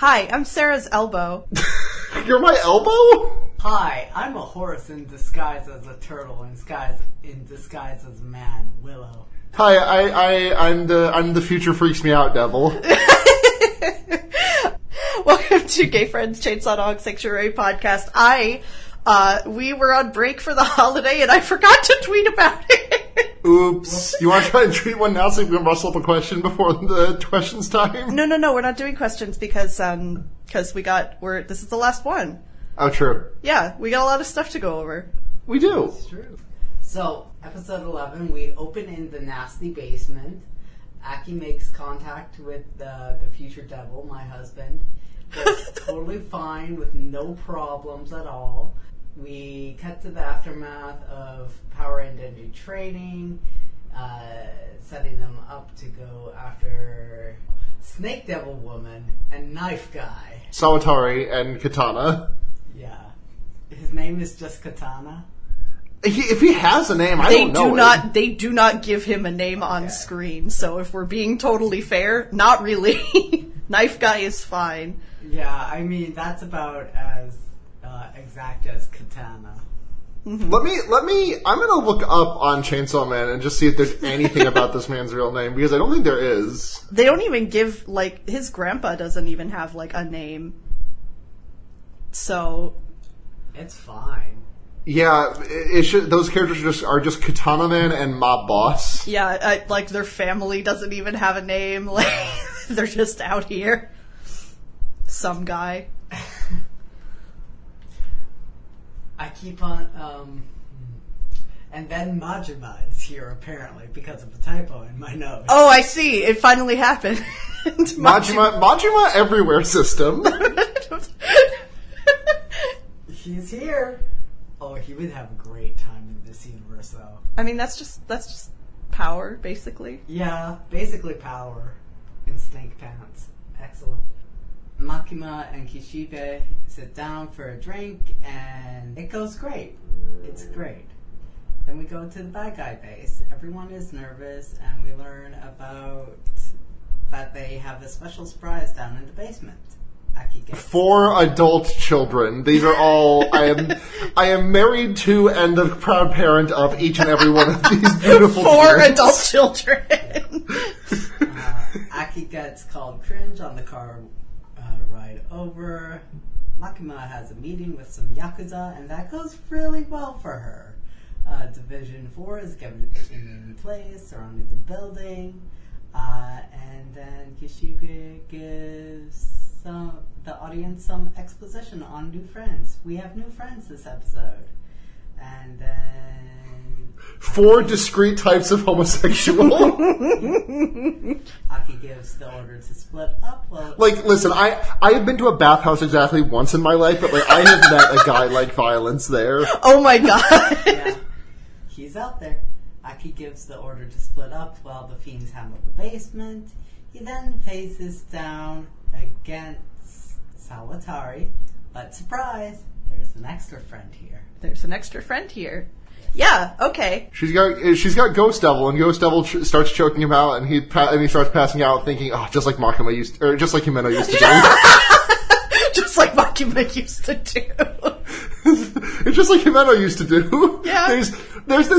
Hi, I'm Sarah's elbow. You're my elbow? Hi, I'm a horse in disguise as a turtle, in disguise as a man, Willow. Hi, I'm the future freaks me out devil. Welcome to Gay Friends Chainsaw Dog Sanctuary Podcast. We were on break for the holiday and I forgot to tweet about it. Oops. You want to try and treat one now so we can rustle up a question before the questions time? No, we're not doing questions because this is the last one. Oh, true. Yeah, we got a lot of stuff to go over. We do. It's true. So, episode 11, we open in the nasty basement. Aki makes contact with the future devil, my husband. It's totally fine with no problems at all. We cut to the aftermath of Power and Denji training, setting them up to go after Snake Devil Woman and Knife Guy. Sawatari and Katana. Yeah. His name is just Katana. If he has a name, I don't know. They do not give him a name on screen, so if we're being totally fair, not really. Knife Guy is fine. Yeah, I mean, that's about as exact as Katana. Mm-hmm. I'm gonna look up on Chainsaw Man and just see if there's anything about this man's real name, because I don't think there is. They don't even give, his grandpa doesn't even have, a name. So... It's fine. Yeah, those characters are just Katana Man and Mob Boss. Yeah, their family doesn't even have a name. They're just out here. Some guy. I keep on, and then Majima is here apparently because of a typo in my notes. Oh, I see. It finally happened. Majima everywhere system. He's here. Oh, he would have a great time in this universe, though. I mean, that's just power, basically. Yeah, basically power in snake pants. Excellent. Makima and Kishibe sit down for a drink, and it goes great. It's great. Then we go to the bad guy base. Everyone is nervous, and we learn about that they have a special surprise down in the basement. Aki gets 4 adult children. These are all I am married to and the proud parent of each and every one of these beautiful 4 kids. adult children. Aki gets called cringe on the car ride over. Makima has a meeting with some Yakuza, and that goes really well for her. Division 4 is given in place surrounding the building, and then Kishibe gives the audience some exposition on new friends. We have new friends this episode. And then... 4 discrete types of homosexual. Aki gives the order to split up. Well, listen, I have been to a bathhouse exactly once in my life, but I have met a guy like violence there. Oh my god. Yeah, he's out there. Aki gives the order to split up while the fiends handle the basement. He then faces down against Sawatari, but surprise, there's an extra friend here. Yeah, okay. She's got Ghost Devil, and Ghost Devil starts choking him out, and he starts passing out, thinking, "Oh, just like Makima just like Himeno used to do." Just like Makima used to do. It's just like Himeno used to do. Yeah. There's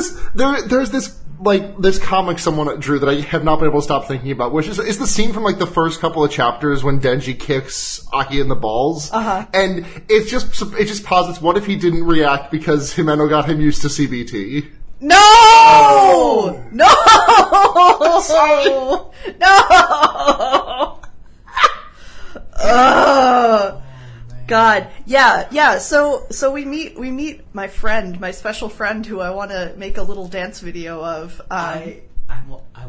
this comic someone drew that I have not been able to stop thinking about, which is the scene from the first couple of chapters when Denji kicks Aki in the balls. Uh-huh. And it just posits, what if he didn't react because Himeno got him used to CBT? No! No! Sorry. No! God. Yeah. So we meet my friend, my special friend, who I want to make a little dance video of. I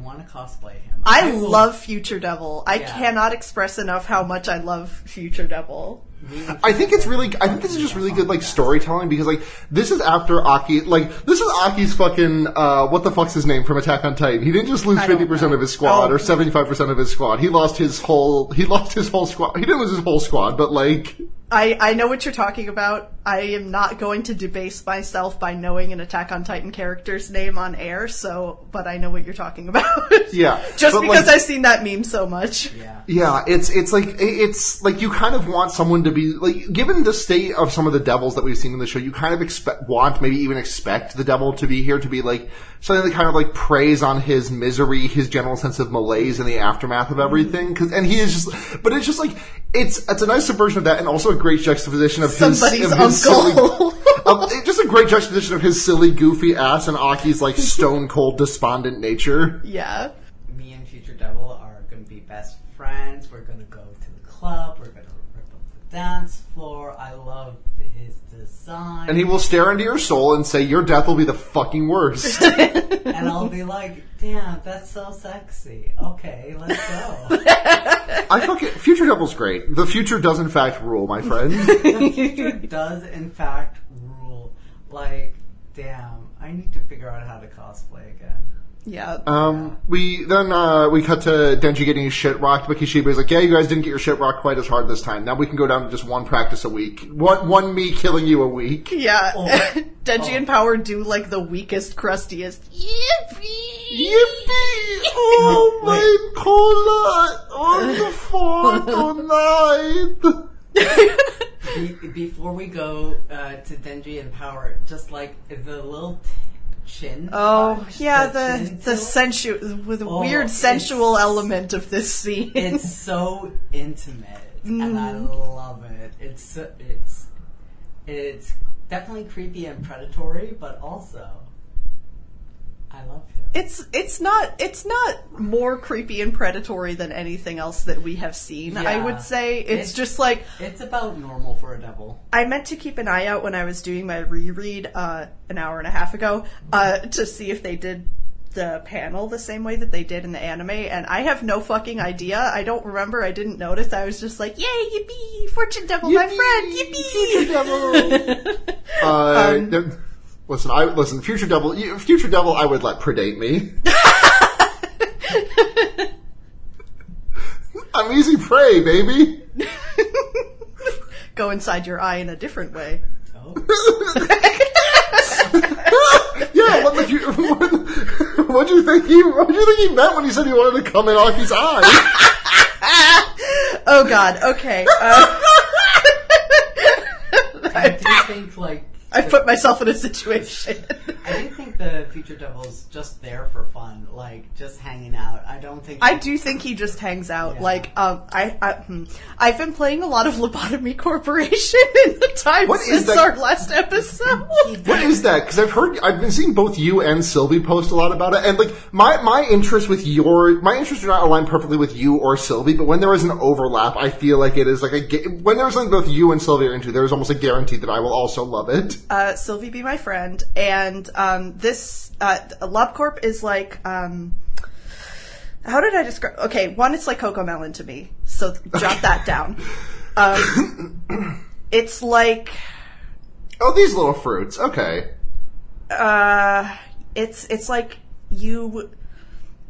want to cosplay him. I love Future Devil. I cannot express enough how much I love Future Devil. I think this is just really good storytelling, because this is after Aki, this is Aki's fucking what the fuck's his name from Attack on Titan. He didn't just lose 50% of his squad or 75% of his squad. He lost his whole squad. He didn't lose his whole squad, but I know what you're talking about. I am not going to debase myself by knowing an Attack on Titan character's name on air, but I know what you're talking about. Yeah. Just because I've seen that meme so much. Yeah. Yeah, it's like you kind of want someone to be, like, given the state of some of the devils that we've seen in the show, you kind of maybe even expect the devil to be here, to be like, something that kind of like preys on his misery, his general sense of malaise in the aftermath of everything. And he is just, but it's just like, it's a nice subversion of that, and also a great juxtaposition of somebody's his uncle. silly, just a great juxtaposition of his silly, goofy ass and Aki's like stone cold, despondent nature. Yeah. Me and Future Devil are going to be best friends. We're going to go to the club. We're going to rip up the dance floor. I love his design. And he will stare into your soul and say, your death will be the fucking worst. And I'll be like, damn, that's so sexy. Okay, let's go. Future Devil's great. The future does in fact rule, my friend. The future does, in fact, rule. Like, damn, I need to figure out how to cosplay again. Yeah. We cut to Denji getting his shit rocked, but Kishibe's like, yeah, you guys didn't get your shit rocked quite as hard this time. Now we can go down to just one practice a week. One me killing you a week. Yeah. Oh. Denji and Power do like the weakest, crustiest yippee! Yippee! Oh, my cola on the 4th night! Before we go to Denji and Power, just like the little chin. Oh, touch, yeah, the sensual, with a weird sensual element of this scene. It's so intimate, and I love it. It's definitely creepy and predatory, but also I love him. It's not more creepy and predatory than anything else that we have seen. Yeah. I would say it's just like it's about normal for a devil. I meant to keep an eye out when I was doing my reread an hour and a half ago to see if they did the panel the same way that they did in the anime, and I have no fucking idea. I don't remember. I didn't notice. I was just like, yay, yippee, Fortune Devil, yippee, my friend, yippee! Future Devil! Listen, Future Devil, I would let predate me. I'm easy prey, baby. Go inside your eye in a different way. Oh. Yeah, what do you think he meant when he said he wanted to come in Aki's eye? Oh God, okay. I do think, like, I put myself in a situation. I do think the Future Devil's just there for fun, like, just hanging out. I do think he just hangs out. Yeah. Like, I've been playing a lot of Lobotomy Corporation in the time since our last episode. What is that? Because I've been seeing both you and Sylvie post a lot about it, and like my interests do not align perfectly with you or Sylvie, but when there is an overlap, I feel like it is like when there's something both you and Sylvie are into, there's almost a guarantee that I will also love it. Sylvie be my friend, and this LobCorp is like how did I describe? Okay, one, it's like Cocomelon to me, so jot that down. It's like these little fruits. Okay. It's like you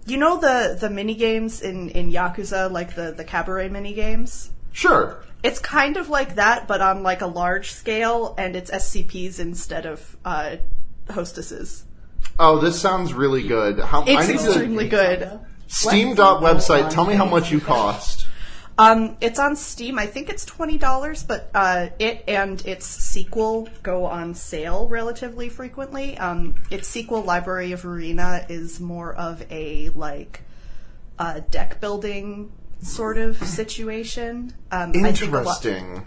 know the mini games in Yakuza, like the cabaret mini games. Sure. It's kind of like that, but on like a large scale, and it's SCPs instead of hostesses. Oh, this sounds really good. It's extremely good. Steam.website, tell me how much you cost. It's on Steam. I think it's $20, but it and its sequel go on sale relatively frequently. Its sequel, Library of Arena, is more of a like deck building sort of situation. Interesting.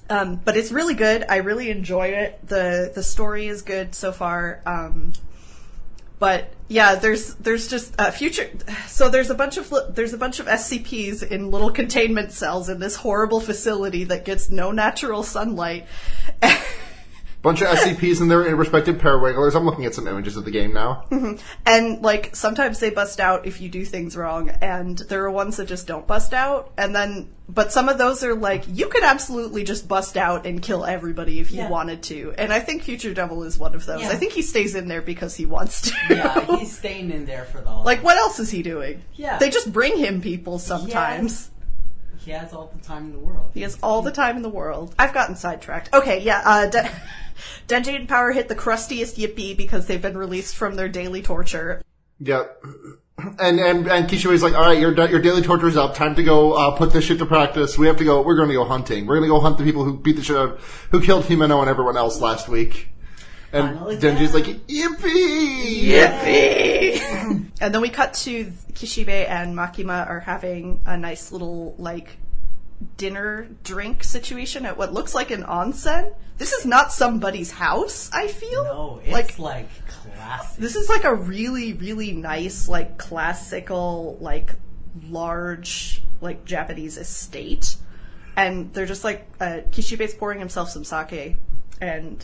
But it's really good. I really enjoy it. The story is good so far. But yeah, there's just future. So there's a bunch of SCPs in little containment cells in this horrible facility that gets no natural sunlight. Bunch of SCPs and their respective parawigglers. I'm looking at some images of the game now. Mm-hmm. And like sometimes they bust out if you do things wrong, and there are ones that just don't bust out. But some of those are like you could absolutely just bust out and kill everybody if you wanted to. And I think Future Devil is one of those. Yeah. I think he stays in there because he wants to. Yeah, he's staying in there for the like what else is he doing? Yeah, they just bring him people sometimes. He has all the time in the world. He has all the time in the world. I've gotten sidetracked. Okay, yeah, Denji and Power hit the crustiest yippee because they've been released from their daily torture. Yep. And Kishibe's like, all right, your daily torture's up. Time to go put this shit to practice. We're going to go hunting. We're going to go hunt the people who beat the shit out who killed Himeno and everyone else last week. And Denji's like, yippee! Yippee! And then we cut to Kishibe and Makima are having a nice little, like, dinner drink situation at what looks like an onsen. This is not somebody's house, I feel. No, it's like classic. This is like a really, really nice, like, classical, like, large, like, Japanese estate. And they're just like, Kishibe's pouring himself some sake, and,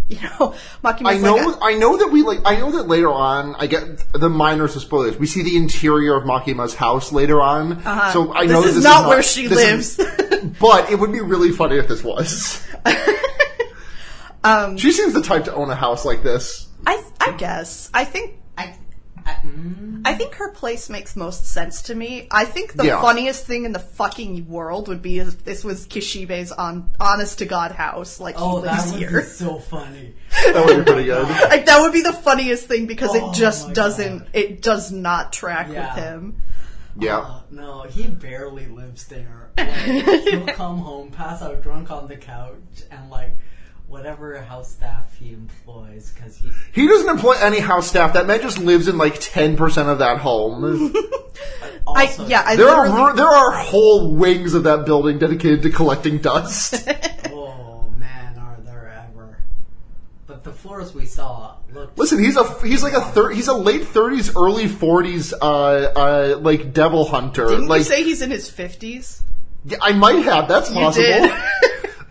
you know, Makima's I know that later on, I get the minors of spoilers. We see the interior of Makima's house later on. So I know this is not where she lives. But it would be really funny if this was. She seems the type to own a house like this. I guess. I think her place makes most sense to me. I think the funniest thing in the fucking world would be if this was Kishibe's honest to God house. Like, he lives here. That would be so funny. That would be pretty good. Like, that would be the funniest thing because it just doesn't. It does not track with him. Yeah. No, he barely lives there. He'll come home, pass out drunk on the couch, and like whatever house staff he employs, because he doesn't employ any house staff. That man just lives in like 10% of that home. There are whole wings of that building dedicated to collecting dust. Oh man, are there ever? But the floors we saw looked. Listen, he's like a late 30s, early 40s, like devil hunter. Didn't like, you say he's in his 50s? Yeah, I might have. That's possible. You did.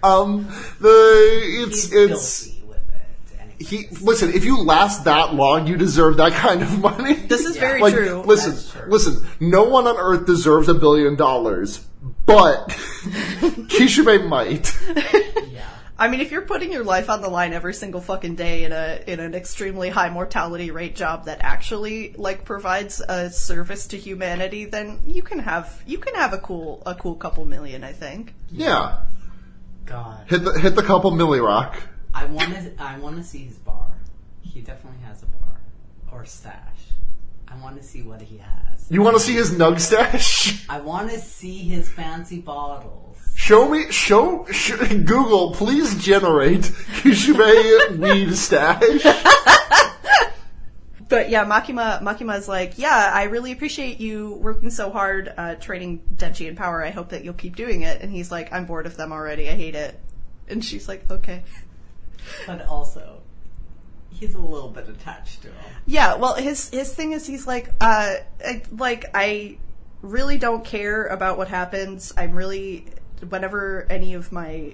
He's filthy with it. Listen, if you last that long, you deserve that kind of money. This is very like, true. Listen, no one on earth deserves $1 billion, but Kishibe might. Yeah. I mean, if you're putting your life on the line every single fucking day in an extremely high mortality rate job that actually like provides a service to humanity, then you can have a cool couple million, I think. Yeah. God. Hit the couple milli rock. I want to see his bar. He definitely has a bar or stash. I want to see what he has. You want to see his nug stash? I want to see his fancy bottles. Google, please generate Kishibe weed stash. But yeah, Makima's like, yeah, I really appreciate you working so hard training Denji and Power. I hope that you'll keep doing it. And he's like, I'm bored of them already. I hate it. And she's like, okay. But also, he's a little bit attached to him. Yeah, well, his thing is he's like, I really don't care about what happens. Whenever any of my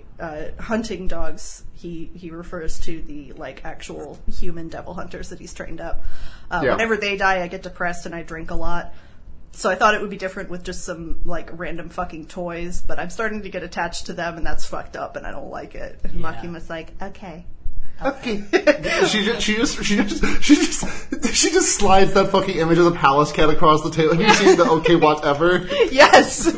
hunting dogs, he refers to the like actual human devil hunters that he's trained up. Whenever they die, I get depressed and I drink a lot. So I thought it would be different with just some like random fucking toys, but I'm starting to get attached to them, and that's fucked up, and I don't like it. And Makima's like, okay. She just slides that fucking image of the palace cat across the table. Have you seen the okay whatever? Yes.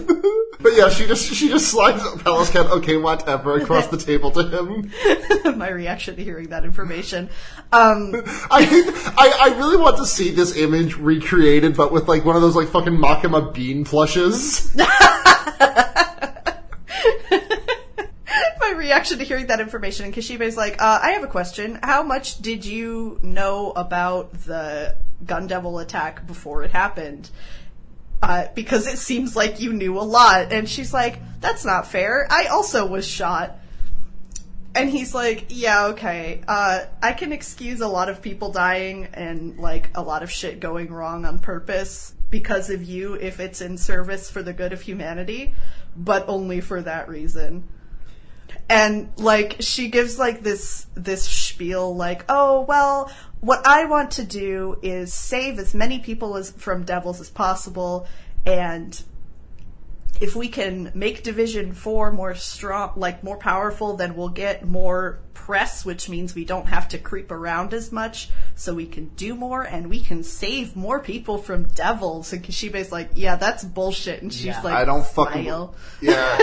But yeah, she just slides the palace cat okay whatever across the table to him. My reaction to hearing that information. I really want to see this image recreated, but with like one of those like fucking Makima bean plushes. My reaction to hearing that information, and Kishibe's like, I have a question. How much did you know about the Gun Devil attack before it happened? Because it seems like you knew a lot. And she's like, that's not fair. I also was shot. And he's like, yeah, okay. I can excuse a lot of people dying and, like, a lot of shit going wrong on purpose because of you if it's in service for the good of humanity, but only for that reason. And, like, she gives, like, this spiel, like, oh, well, what I want to do is save as many people from devils as possible, and if we can make Division 4 more strong, like more powerful, then we'll get more press, which means we don't have to creep around as much, so we can do more and we can save more people from devils. And Kishibe's like, yeah, that's bullshit. And she's like, I don't smile. Yeah.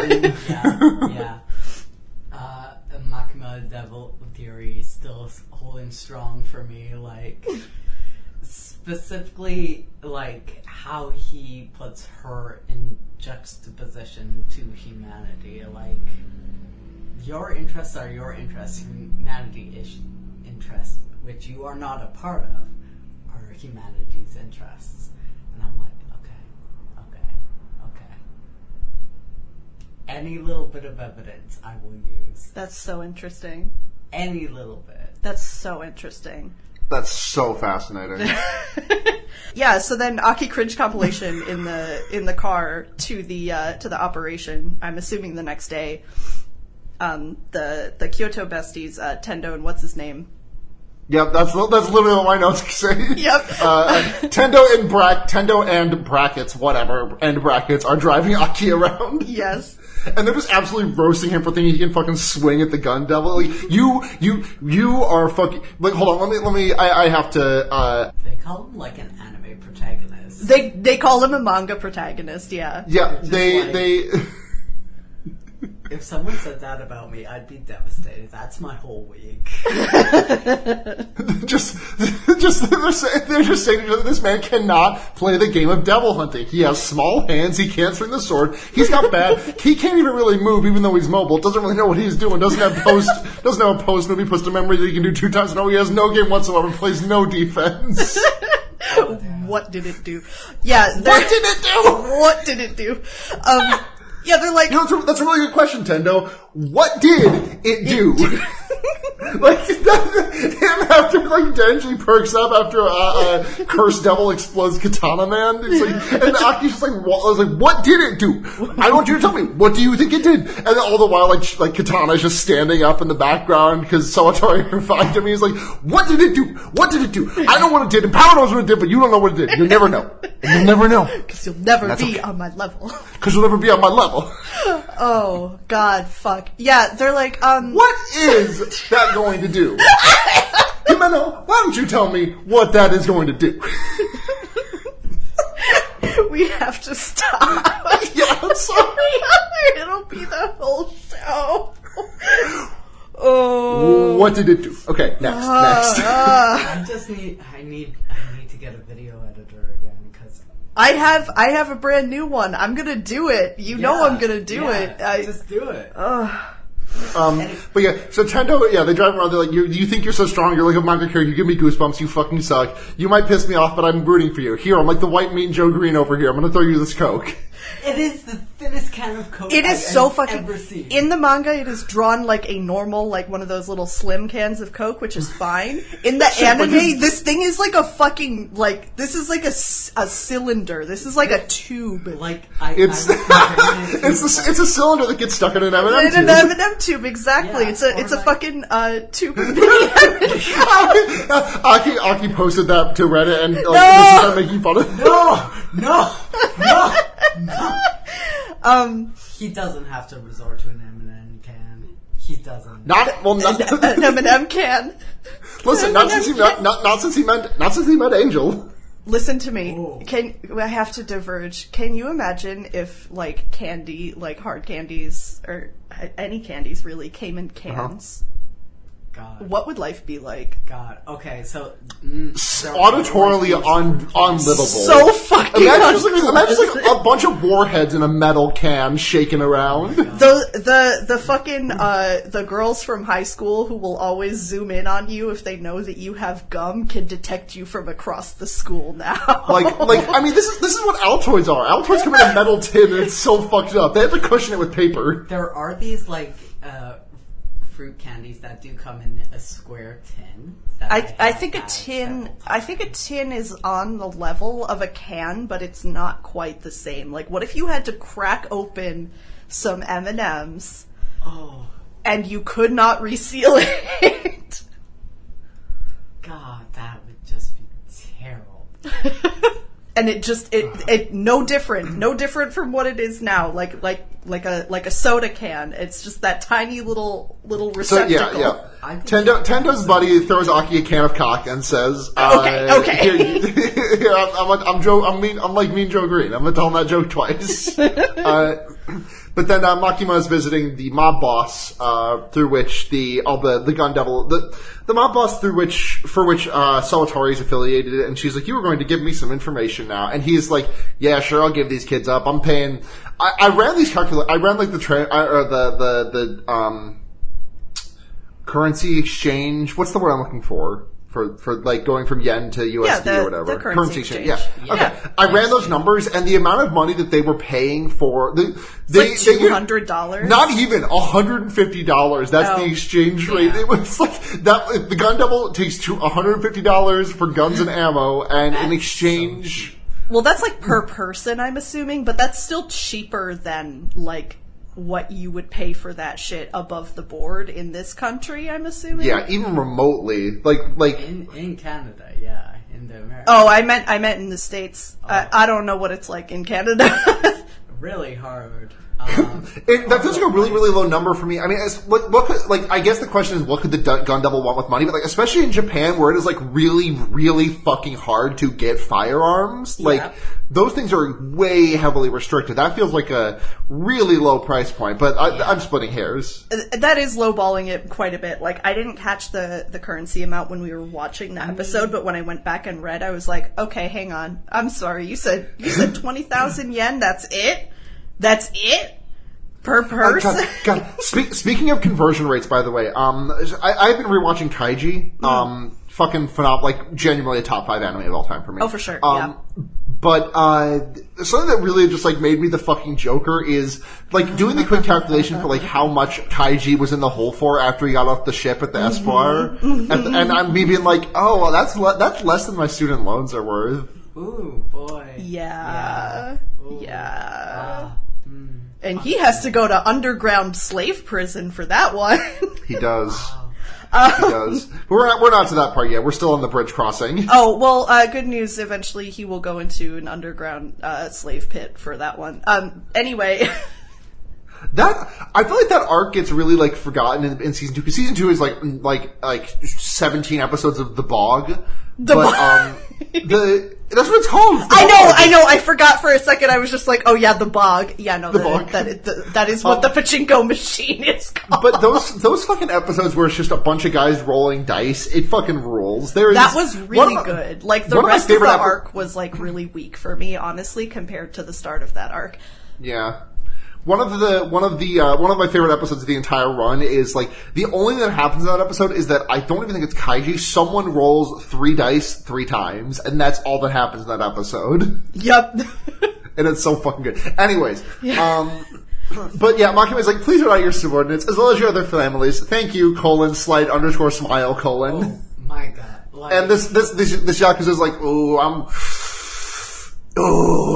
Makima devil theory is still holding strong for me. Like, specifically, like how he puts her in juxtaposition to humanity. Like, your interests are your interests, humanity-ish interests, which you are not a part of, are humanity's interests. And I'm like, okay. Any little bit of evidence I will use. That's so interesting. Any little bit. That's so interesting. That's so fascinating. Yeah, so then Aki cringe compilation in the car to the operation. I'm assuming the next day. The Kyoto besties, Tendo and what's his name? Yep, that's literally what my notes say. Yep. Tendo and brackets, whatever, end brackets, are driving Aki around. Yes. And they're just absolutely roasting him for thinking he can fucking swing at the gun devil. Like, you are fucking, like, hold on, let me, I have to, They call him like an anime protagonist. They call him a manga protagonist, yeah. Yeah, Just they If someone said that about me, I'd be devastated. That's my whole week. they're just saying this man cannot play the game of devil hunting. He has small hands. He can't swing the sword. He's got bad. He can't even really move, even though he's mobile. Doesn't really know what he's doing. Doesn't have a post movie puts to memory that he can do 2 times. No, he has no game whatsoever. Plays no defense. What did it do? Yeah. What did it do? What did it do? Yeah, they're like... You know, that's a really good question, Tendo. What did it do? Like, him after, like, Denji perks up after a cursed devil explodes Katana Man. He's like, and Aki's just like, I was like, what did it do? I want you to tell me. What do you think it did? And then all the while, like Katana's just standing up in the background because Sawatori revived him. He's like, what did it do? What did it do? I know what it did, and Power knows what it did, but you don't know what it did. You'll never know. And you'll never know. Because you'll never be on my level. Because you'll never be on my level. Oh, God, fuck. Yeah, they're like, What is that going to do? Himeno, why don't you tell me what that is going to do? We have to stop. Yeah, I'm sorry. It'll be the whole show. Oh. What did it do? Okay, next. I need to get a video editor again because I have a brand new one. I'm gonna do it. You know I'm gonna do it. Just do it. But yeah, so Tendo, they drive around, they're like, you think you're so strong, you're like a manga character, you give me goosebumps, you fucking suck. You might piss me off, but I'm rooting for you. Here, I'm like the white meat Joe Green over here, I'm gonna throw you this Coke. It is the thinnest can of Coke It is so fucking... ever seen. In the manga, it is drawn like a normal, like one of those little slim cans of Coke, which is fine. In the anime, this thing is like a fucking, like, this is like a cylinder. This is like a tube. Like, It's a cylinder that gets stuck in an M&M In tube. an M&M tube, exactly. Yeah, it's a like, fucking tube of Aki posted that to Reddit and No! this is not making fun of No. He doesn't have to resort to an M&M can. He doesn't. Not an M&M can. Listen, not since he met Angel. Listen to me. Oh. I have to diverge. Can you imagine if, like, candy, like hard candies, or any candies really, came in cans? God. What would life be like? God. Okay, so Auditorily unlivable. So fucking Imagine a bunch of warheads in a metal can shaking around. The fucking the girls from high school who will always zoom in on you if they know that you have gum can detect you from across the school now. I mean, this is what Altoids are. Altoids come in a metal tin and it's so fucked up. They have to cushion it with paper. There are these fruit candies that do come in a square tin. I think a tin is on the level of a can, but it's not quite the same. Like, what if you had to crack open some M&Ms and you could not reseal it? God, that would just be terrible. and it no different from what it is now. Like a soda can. It's just that tiny little receptacle. So yeah. Tendo's buddy throws Aki a can of cock and says, "Okay." Here, I'm like Mean Joe Green. I'm gonna tell him that joke twice. But then Makima is visiting the mob boss, through which the gun devil, the mob boss for which Sawatori is affiliated, and she's like, "You were going to give me some information now," and he's like, "Yeah, sure, I'll give these kids up. I'm paying." I ran these I ran like the currency exchange. What's the word I'm looking for? For like going from yen to USD or whatever. The currency exchange. Yeah. Okay. I ran those numbers, and the amount of money that they were paying for it's like $200. Not even $150. That's the exchange rate. It was like that. The gun devil takes $150 for guns and ammo, and in exchange. Well, that's like per person, I'm assuming, but that's still cheaper than like what you would pay for that shit above the board in this country, I'm assuming. Yeah, even remotely, like in Canada, yeah, in the America. Oh, I meant in the States. I don't know what it's like in Canada. Really hard. That feels like a really, really low number for me. I mean, I guess the question is, what could the gun devil want with money? But like, especially in Japan, where it is like really, really fucking hard to get firearms, like those things are way heavily restricted. That feels like a really low price point. But I'm splitting hairs. That is lowballing it quite a bit. Like, I didn't catch the currency amount when we were watching the episode, but when I went back and read, I was like, okay, hang on. I'm sorry. You said 20,000 yen. That's it. That's it? Per person? God. Speaking of conversion rates, by the way, I've been rewatching Kaiji. Fucking phenomenal. Like, genuinely a top 5 anime of all time for me. Oh, for sure. Yeah. But, something that really just, like, made me the fucking Joker is, like, doing the quick calculation for, like, how much Kaiji was in the hole for after he got off the ship at the Espoir. And I'm me being like, oh, well, that's less than my student loans are worth. Ooh, boy. Yeah. And he has to go to underground slave prison for that one. He does. He does. But we're not to that part yet. We're still on the bridge crossing. Oh, well, good news. Eventually he will go into an underground slave pit for that one. Anyway. I feel like that arc gets really, like, forgotten in season 2. Because season 2 is, like 17 episodes of The Bog. That's what it's called. I know. I forgot for a second. I was just like, oh yeah, the bog. Yeah, no, the bog. That is what the pachinko machine is called. But those fucking episodes where it's just a bunch of guys rolling dice, it fucking rules. That was really good. Like, the rest of the arc was, like, really weak for me, honestly, compared to the start of that arc. Yeah. One of my favorite episodes of the entire run is, like, the only thing that happens in that episode is that I don't even think it's Kaiji. Someone rolls 3 dice 3 times, and that's all that happens in that episode. Yep. And it's so fucking good. Anyways, but yeah, Makima is like, please write out your subordinates, as well as your other families. Thank you, /slide _ Oh my god. Like, and this Yakuza is like,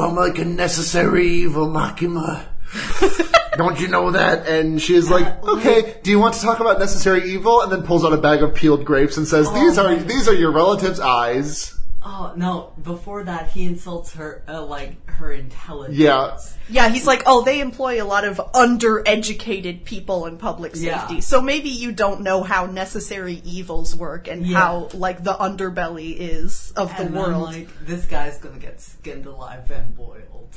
I'm like a necessary evil, Makima. Don't you know that? And she's like, okay, do you want to talk about necessary evil? And then pulls out a bag of peeled grapes and says, these are your relative's eyes. Oh, no, before that, he insults her, her intelligence. Yeah, he's like, oh, they employ a lot of undereducated people in public safety, so maybe you don't know how necessary evils work and how, like, the underbelly is of the world. I'm like, this guy's gonna get skinned alive and boiled.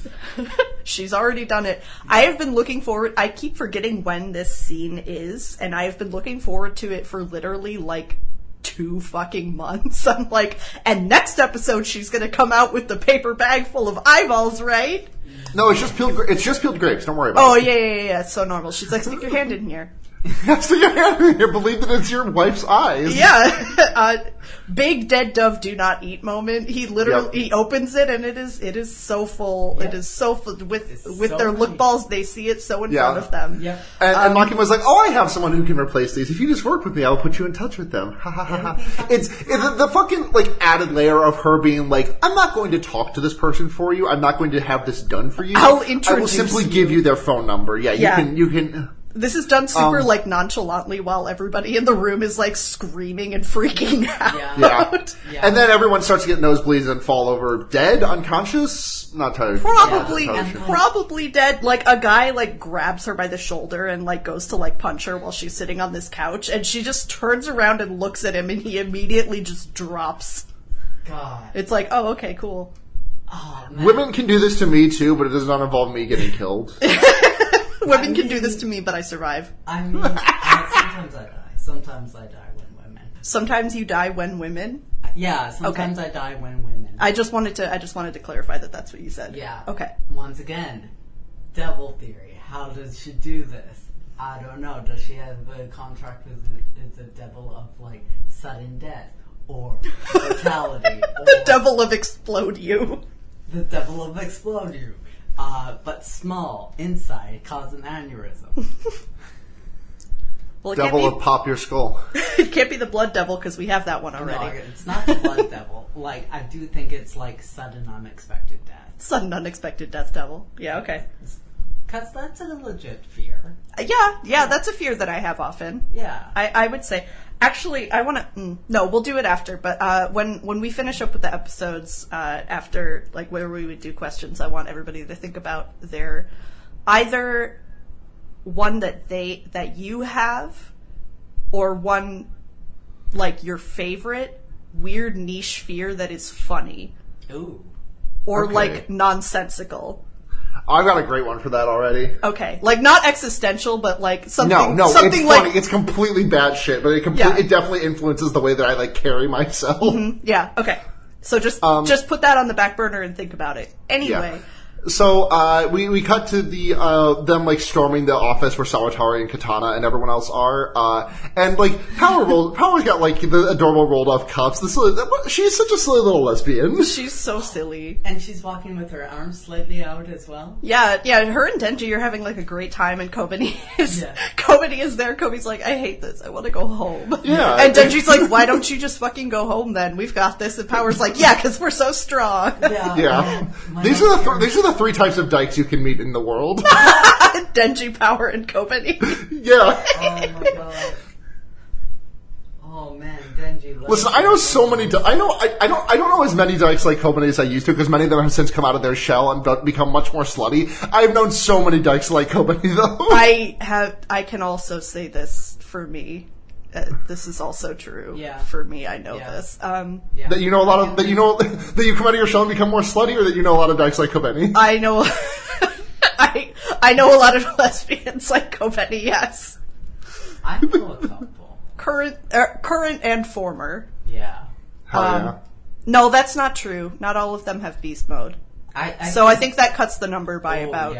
She's already done it. I have been looking forward, I keep forgetting when this scene is, and I have been looking forward to it for literally, like, 2 fucking months. I'm like, and next episode she's gonna come out with the paper bag full of eyeballs, right? No, it's just peeled grapes. Don't worry about it. Oh, yeah. It's so normal. She's like, stick your hand in here. Stick your hand in here. Believe that it's your wife's eyes. Yeah. Big dead dove do not eat moment. He literally he opens it and it is so full. Yep. It is so full with so their look balls. They see it so in front of them. Yep. And Maki was like, "Oh, I have someone who can replace these. If you just work with me, I'll put you in touch with them." Ha ha ha ha. It's the fucking like added layer of her being like, "I'm not going to talk to this person for you. I'm not going to have this done for you. I'll introduce I will simply give you their phone number. Yeah, you can." This is done super, like, nonchalantly while everybody in the room is, like, screaming and freaking out. Yeah. And then everyone starts to get nosebleeds and fall over dead, unconscious? Not tired. Probably dead. Like, a guy, like, grabs her by the shoulder and, like, goes to, like, punch her while she's sitting on this couch, and she just turns around and looks at him, and he immediately just drops. God. It's like, oh, okay, cool. Oh, man. Women can do this to me, too, but it does not involve me getting killed. Women can do this to me, but I survive. I mean, sometimes I die. Sometimes I die when women. Sometimes you die when women? Yeah, sometimes I die when women. I just wanted to clarify that that's what you said. Yeah. Okay. Once again, devil theory. How does she do this? I don't know. Does she have a contract with the devil of, like, sudden death? Or fatality? The devil of explode you. The devil of explode you. But small, inside, cause an aneurysm. Well, Devil of pop your skull. It can't be the blood devil, because we have that one already. No, it's not the blood devil. Like, I do think it's, like, sudden, unexpected death. Sudden, unexpected death devil. Yeah, okay. Because that's a legit fear. Yeah, that's a fear that I have often. Yeah. I would say... Actually, I want to... no, we'll do it after, but when we finish up with the episodes, after, like, where we would do questions, I want everybody to think about their... either one that you have, or one, like, your favorite weird niche fear that is funny. Ooh. Or, like, nonsensical. I've got a great one for that already. Okay. Like, not existential, but, like, something... No, something it's like, funny. It's completely bad shit, but it definitely influences the way that I, like, carry myself. Mm-hmm. Yeah, okay. So just put that on the back burner and think about it. Anyway... Yeah. So, we cut to them, like, storming the office where Sawatari and Katana and everyone else are, and, like, Power's got, like, the adorable rolled off cups. She's such a silly little lesbian. She's so silly. And she's walking with her arms slightly out as well. Yeah, her and Denji are having, like, a great time, and Kobeni is there. Kobe's like, I hate this. I want to go home. Yeah. And Denji's like, why don't you just fucking go home then? We've got this. And Power's like, yeah, because we're so strong. Yeah. These are the three types of dykes you can meet in the world. Denji, Power, and Kobeni. Yeah. Oh my god. Oh man, Denji. Listen, I know so many. I don't know as many dykes like Kobeni as I used to, because many of them have since come out of their shell and become much more slutty. I've known so many dykes like Kobeni though. I can also say this for me. This is also true. Yeah. For me, I know this. That you know a lot of that you come out of your shell and become more slutty, or that you know a lot of dykes like Kobeni. I know. I know a lot of lesbians like Kobeni. Yes. I know a couple. Current and former. Yeah. Hell yeah. No, that's not true. Not all of them have beast mode. I think that cuts the number by about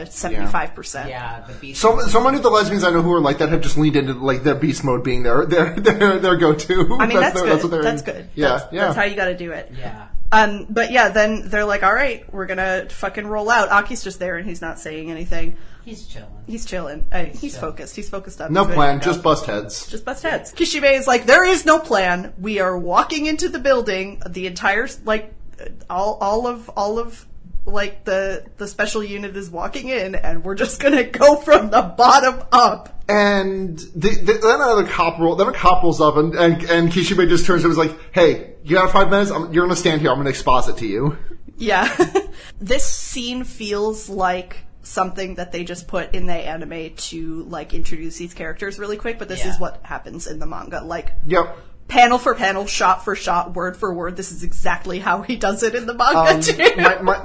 75%. Yeah, the beast. So many of the lesbians I know who are like that have just leaned into like their beast mode being their go-to. I mean, that's good. That's good. Yeah, That's how you got to do it. Yeah. But yeah, then they're like, all right, we're gonna fucking roll out. Aki's just there and he's not saying anything. He's chilling. He's chilling. He's focused. He's focused on. No plan, just bust heads. Just bust heads. Kishibe is like, there is no plan. We are walking into the building. The entire all of like the special unit is walking in, and we're just gonna go from the bottom up. And then another cop rolls up, and Kishibe just turns to him and is like, "Hey, you have 5 minutes? You're gonna stand here. I'm gonna exposit to you." Yeah, this scene feels like something that they just put in the anime to like introduce these characters really quick, but this is what happens in the manga. Like, yep. Panel for panel, shot for shot, word for word. This is exactly how he does it in the manga too.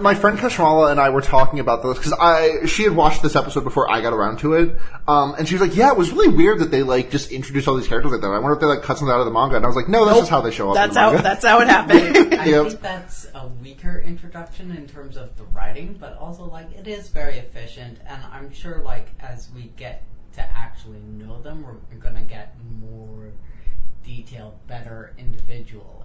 My friend Kashmala and I were talking about this because she had watched this episode before I got around to it, and she was like, "Yeah, it was really weird that they like just introduced all these characters like that. I wonder if they like cut something out of the manga." And I was like, "No, that's just how they show up." That's in the manga. That's how it happened. I think that's a weaker introduction in terms of the writing, but also like it is very efficient, and I'm sure like as we get to actually know them, we're gonna get more detailed, better individual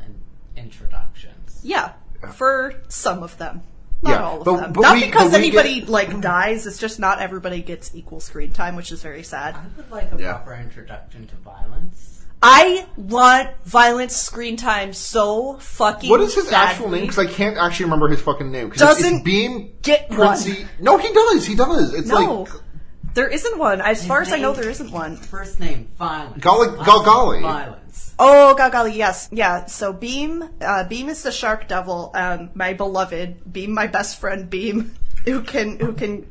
introductions. Yeah, for some of them. Not all of them. But not because anybody dies, it's just not everybody gets equal screen time, which is very sad. I would like a proper introduction to violence. I want Violence screen time so fucking What is his badly. actual name? Because I can't actually remember his fucking name. Doesn't it's Beam get Princey. one. No, he does. It's no. like... There isn't one. As far as I know, name- there isn't one. First name, Violence. Galgali. Violence. Oh, Galgali, yes. Yeah, so Beam is the shark devil, my beloved. Beam, my best friend, Beam, who can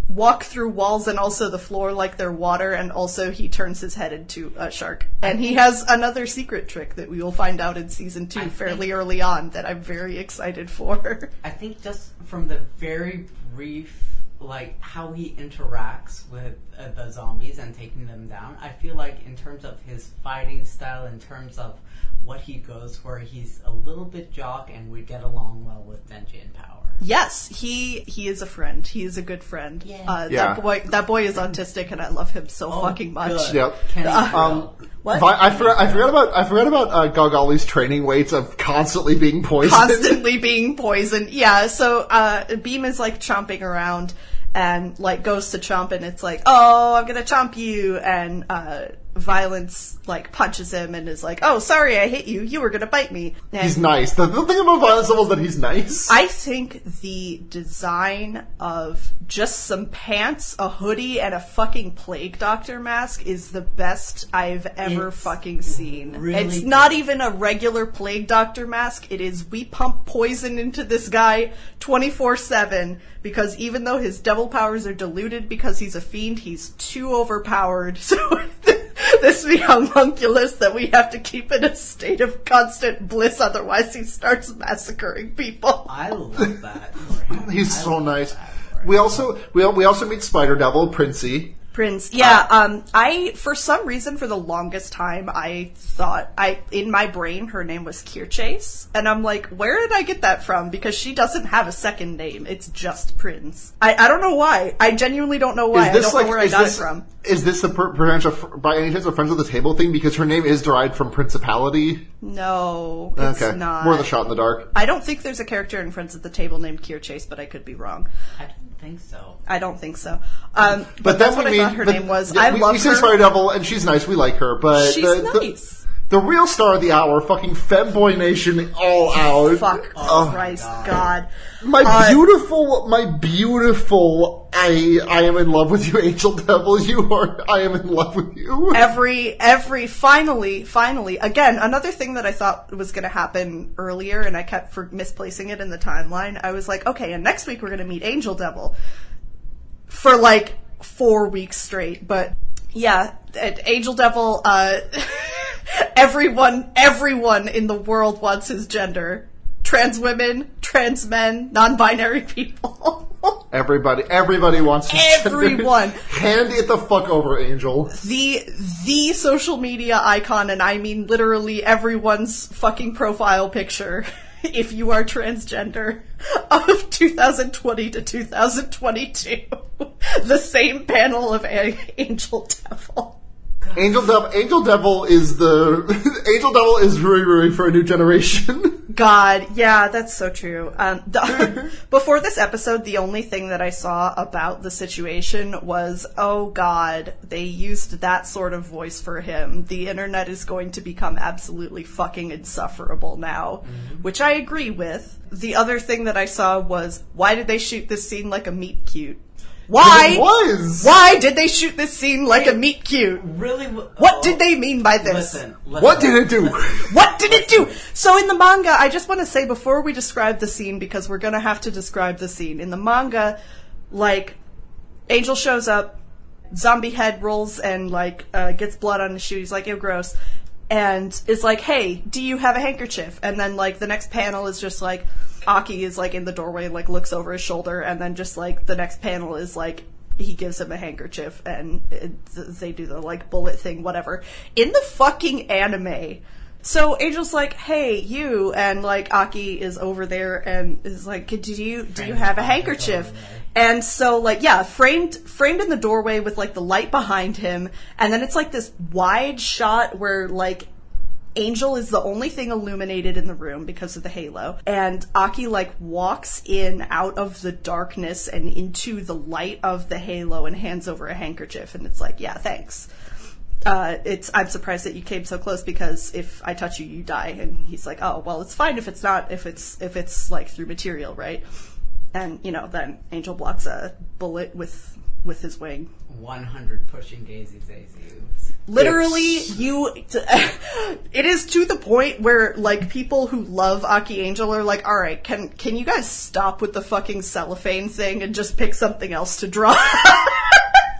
walk through walls and also the floor like they're water, and also he turns his head into a shark. And he has another secret trick that we will find out in season 2 fairly early on that I'm very excited for. I think just from the very brief, like, how he interacts with the zombies and taking them down, I feel like in terms of his fighting style, in terms of what he goes for, he's a little bit jock and would get along well with Denji and Power. Yes, he is a friend. He is a good friend. Yeah. That boy is autistic, and I love him so fucking much. Good. Yep. Kenny Brill. What? I forgot about Galgali's training weights of constantly being poisoned. Constantly being poisoned. Yeah, so Beam is like chomping around and like goes to chomp, and it's like, oh, I'm gonna chomp you, and Violence like punches him and is like, oh, sorry, I hit you. You were gonna bite me. And He's nice. The thing about Violence Devil is that he's nice. I think the design of just some pants, a hoodie, and a fucking plague doctor mask is the best I've ever It's fucking seen. really It's good. not even a regular plague doctor mask. It is, we pump poison into this guy 24/7 because even though his devil powers are diluted because he's a fiend, he's too overpowered. So this the homunculus that we have to keep in a state of constant bliss, otherwise he starts massacring people. I love that for him. He's I so love nice. that for him. We also meet Spider Devil, Princey. Prince, yeah. I for some reason for the longest time I thought in my brain her name was Kirchase, and I'm like, where did I get that from? Because she doesn't have a second name; it's just Prince. I don't know why. I genuinely don't know why. I don't know where I got it from. Is this by any chance a Friends of the Table thing? Because her name is derived from Principality. No, it's Okay, not. more the shot in the dark. I don't think there's a character in Friends at the Table named Kirchase, but I could be wrong. I don't think so. I don't think so. But that's then what I thought her name was. Yeah, I love we say her. Spider Devil, and she's nice. We like her, but She's nice. The real star of the hour, fucking Femboy Nation, all out. Fuck Oh, Christ, God. My beautiful, I am in love with you, Angel Devil. I am in love with you. Finally, again, another thing that I thought was going to happen earlier, and I kept misplacing it in the timeline. I was like, okay, and next week we're going to meet Angel Devil for like 4 weeks straight, but yeah, Angel Devil, everyone in the world wants his gender. Trans women, trans men, non-binary people. Everybody wants his Everyone. gender. Hand it the fuck over, Angel. The social media icon, and I mean literally everyone's fucking profile picture, if you are transgender, of 2020 to 2022. The same panel of Angel Devil. Angel Devil is Angel Devil is Ruri for a new generation. God, yeah, that's so true. Before this episode, the only thing that I saw about the situation was, oh God, they used that sort of voice for him. The internet is going to become absolutely fucking insufferable now, which I agree with. The other thing that I saw was, why did they shoot this scene like a meet cute? Why? It was. Why did they shoot this scene like a meet cute? Really? What did they mean by this? Listen. What did it do? What did it do? So in the manga, I just want to say before we describe the scene, because we're going to have to describe the scene. In the manga, like, Angel shows up, zombie head rolls and, like, gets blood on his shoe. He's like, ew, gross. And is like, hey, do you have a handkerchief? And then, like, the next panel is just, like, Aki is, like, in the doorway, like, looks over his shoulder, and then just, like, the next panel is, like, he gives him a handkerchief, and they do the, like, bullet thing, whatever. In the fucking anime, so Angel's like, hey, you, and, like, Aki is over there and is like, do you have a handkerchief? And so, like, yeah, framed in the doorway with, like, the light behind him, and then it's, like, this wide shot where, like, Angel is the only thing illuminated in the room because of the halo, and Aki, like, walks in out of the darkness and into the light of the halo and hands over a handkerchief, and it's like, yeah, thanks. I'm surprised that you came so close because if I touch you, you die. And he's like, oh, well, it's fine if it's not, if it's like through material, right? And, you know, then Angel blocks a bullet with with his wing. 100 pushing Daisy Daisy. Literally, it is to the point where, like, people who love Aki Angel are like, alright, can you guys stop with the fucking cellophane thing and just pick something else to draw?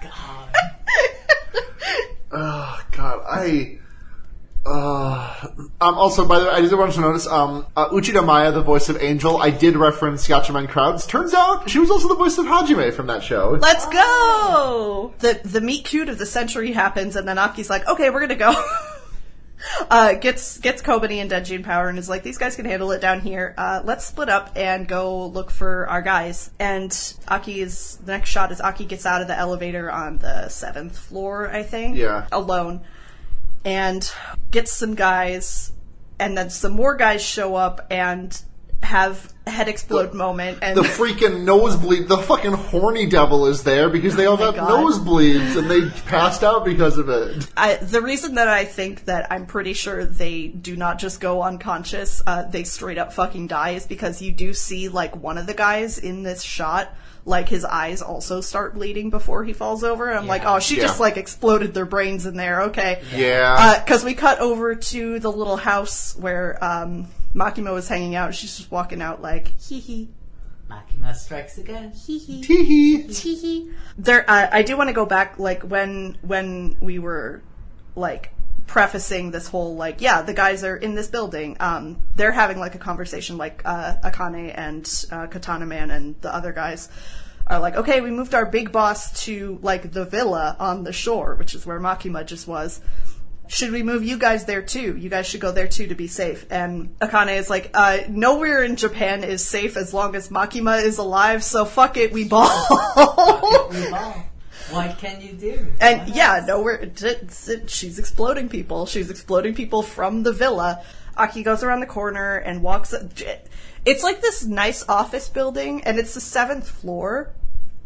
God. Oh, God, also, by the way, I did want to notice, Uchida Maya, the voice of Angel, I did reference Gatchaman Crowds. Turns out, she was also the voice of Hajime from that show. Let's go! The meet cute of the century happens, and then Aki's like, okay, we're gonna go. Gets Kobani and Denji in power, and is like, these guys can handle it down here. Let's split up and go look for our guys. And the next shot is Aki gets out of the elevator on the 7th floor, I think. Yeah. Alone. And gets some guys, and then some more guys show up and have a head explode moment. And the freaking nosebleed, the fucking horny devil is there because they all got nosebleeds and they passed out because of it. The reason that I think that I'm pretty sure they do not just go unconscious, they straight up fucking die, is because you do see, like, one of the guys in this shot, like, his eyes also start bleeding before he falls over. And I'm like, oh, she just, like, exploded their brains in there. Okay. Yeah. Because we cut over to the little house where Makima was hanging out. She's just walking out like, hee-hee. Makima strikes again. Hee-hee. Hee-hee. Hee-hee. I do want to go back, like, when we were, like, prefacing this whole, like, yeah, the guys are in this building. They're having, like, a conversation, like, Akane and Katana Man and the other guys are like, okay, we moved our big boss to, like, the villa on the shore, which is where Makima just was. Should we move you guys there too? You guys should go there too to be safe. And Akane is like, nowhere in Japan is safe as long as Makima is alive, so fuck it, we ball. Fuck it, we ball. What can you do? And she's exploding people. She's exploding people from the villa. Aki goes around the corner and walks. It's like this nice office building, and it's the 7th floor.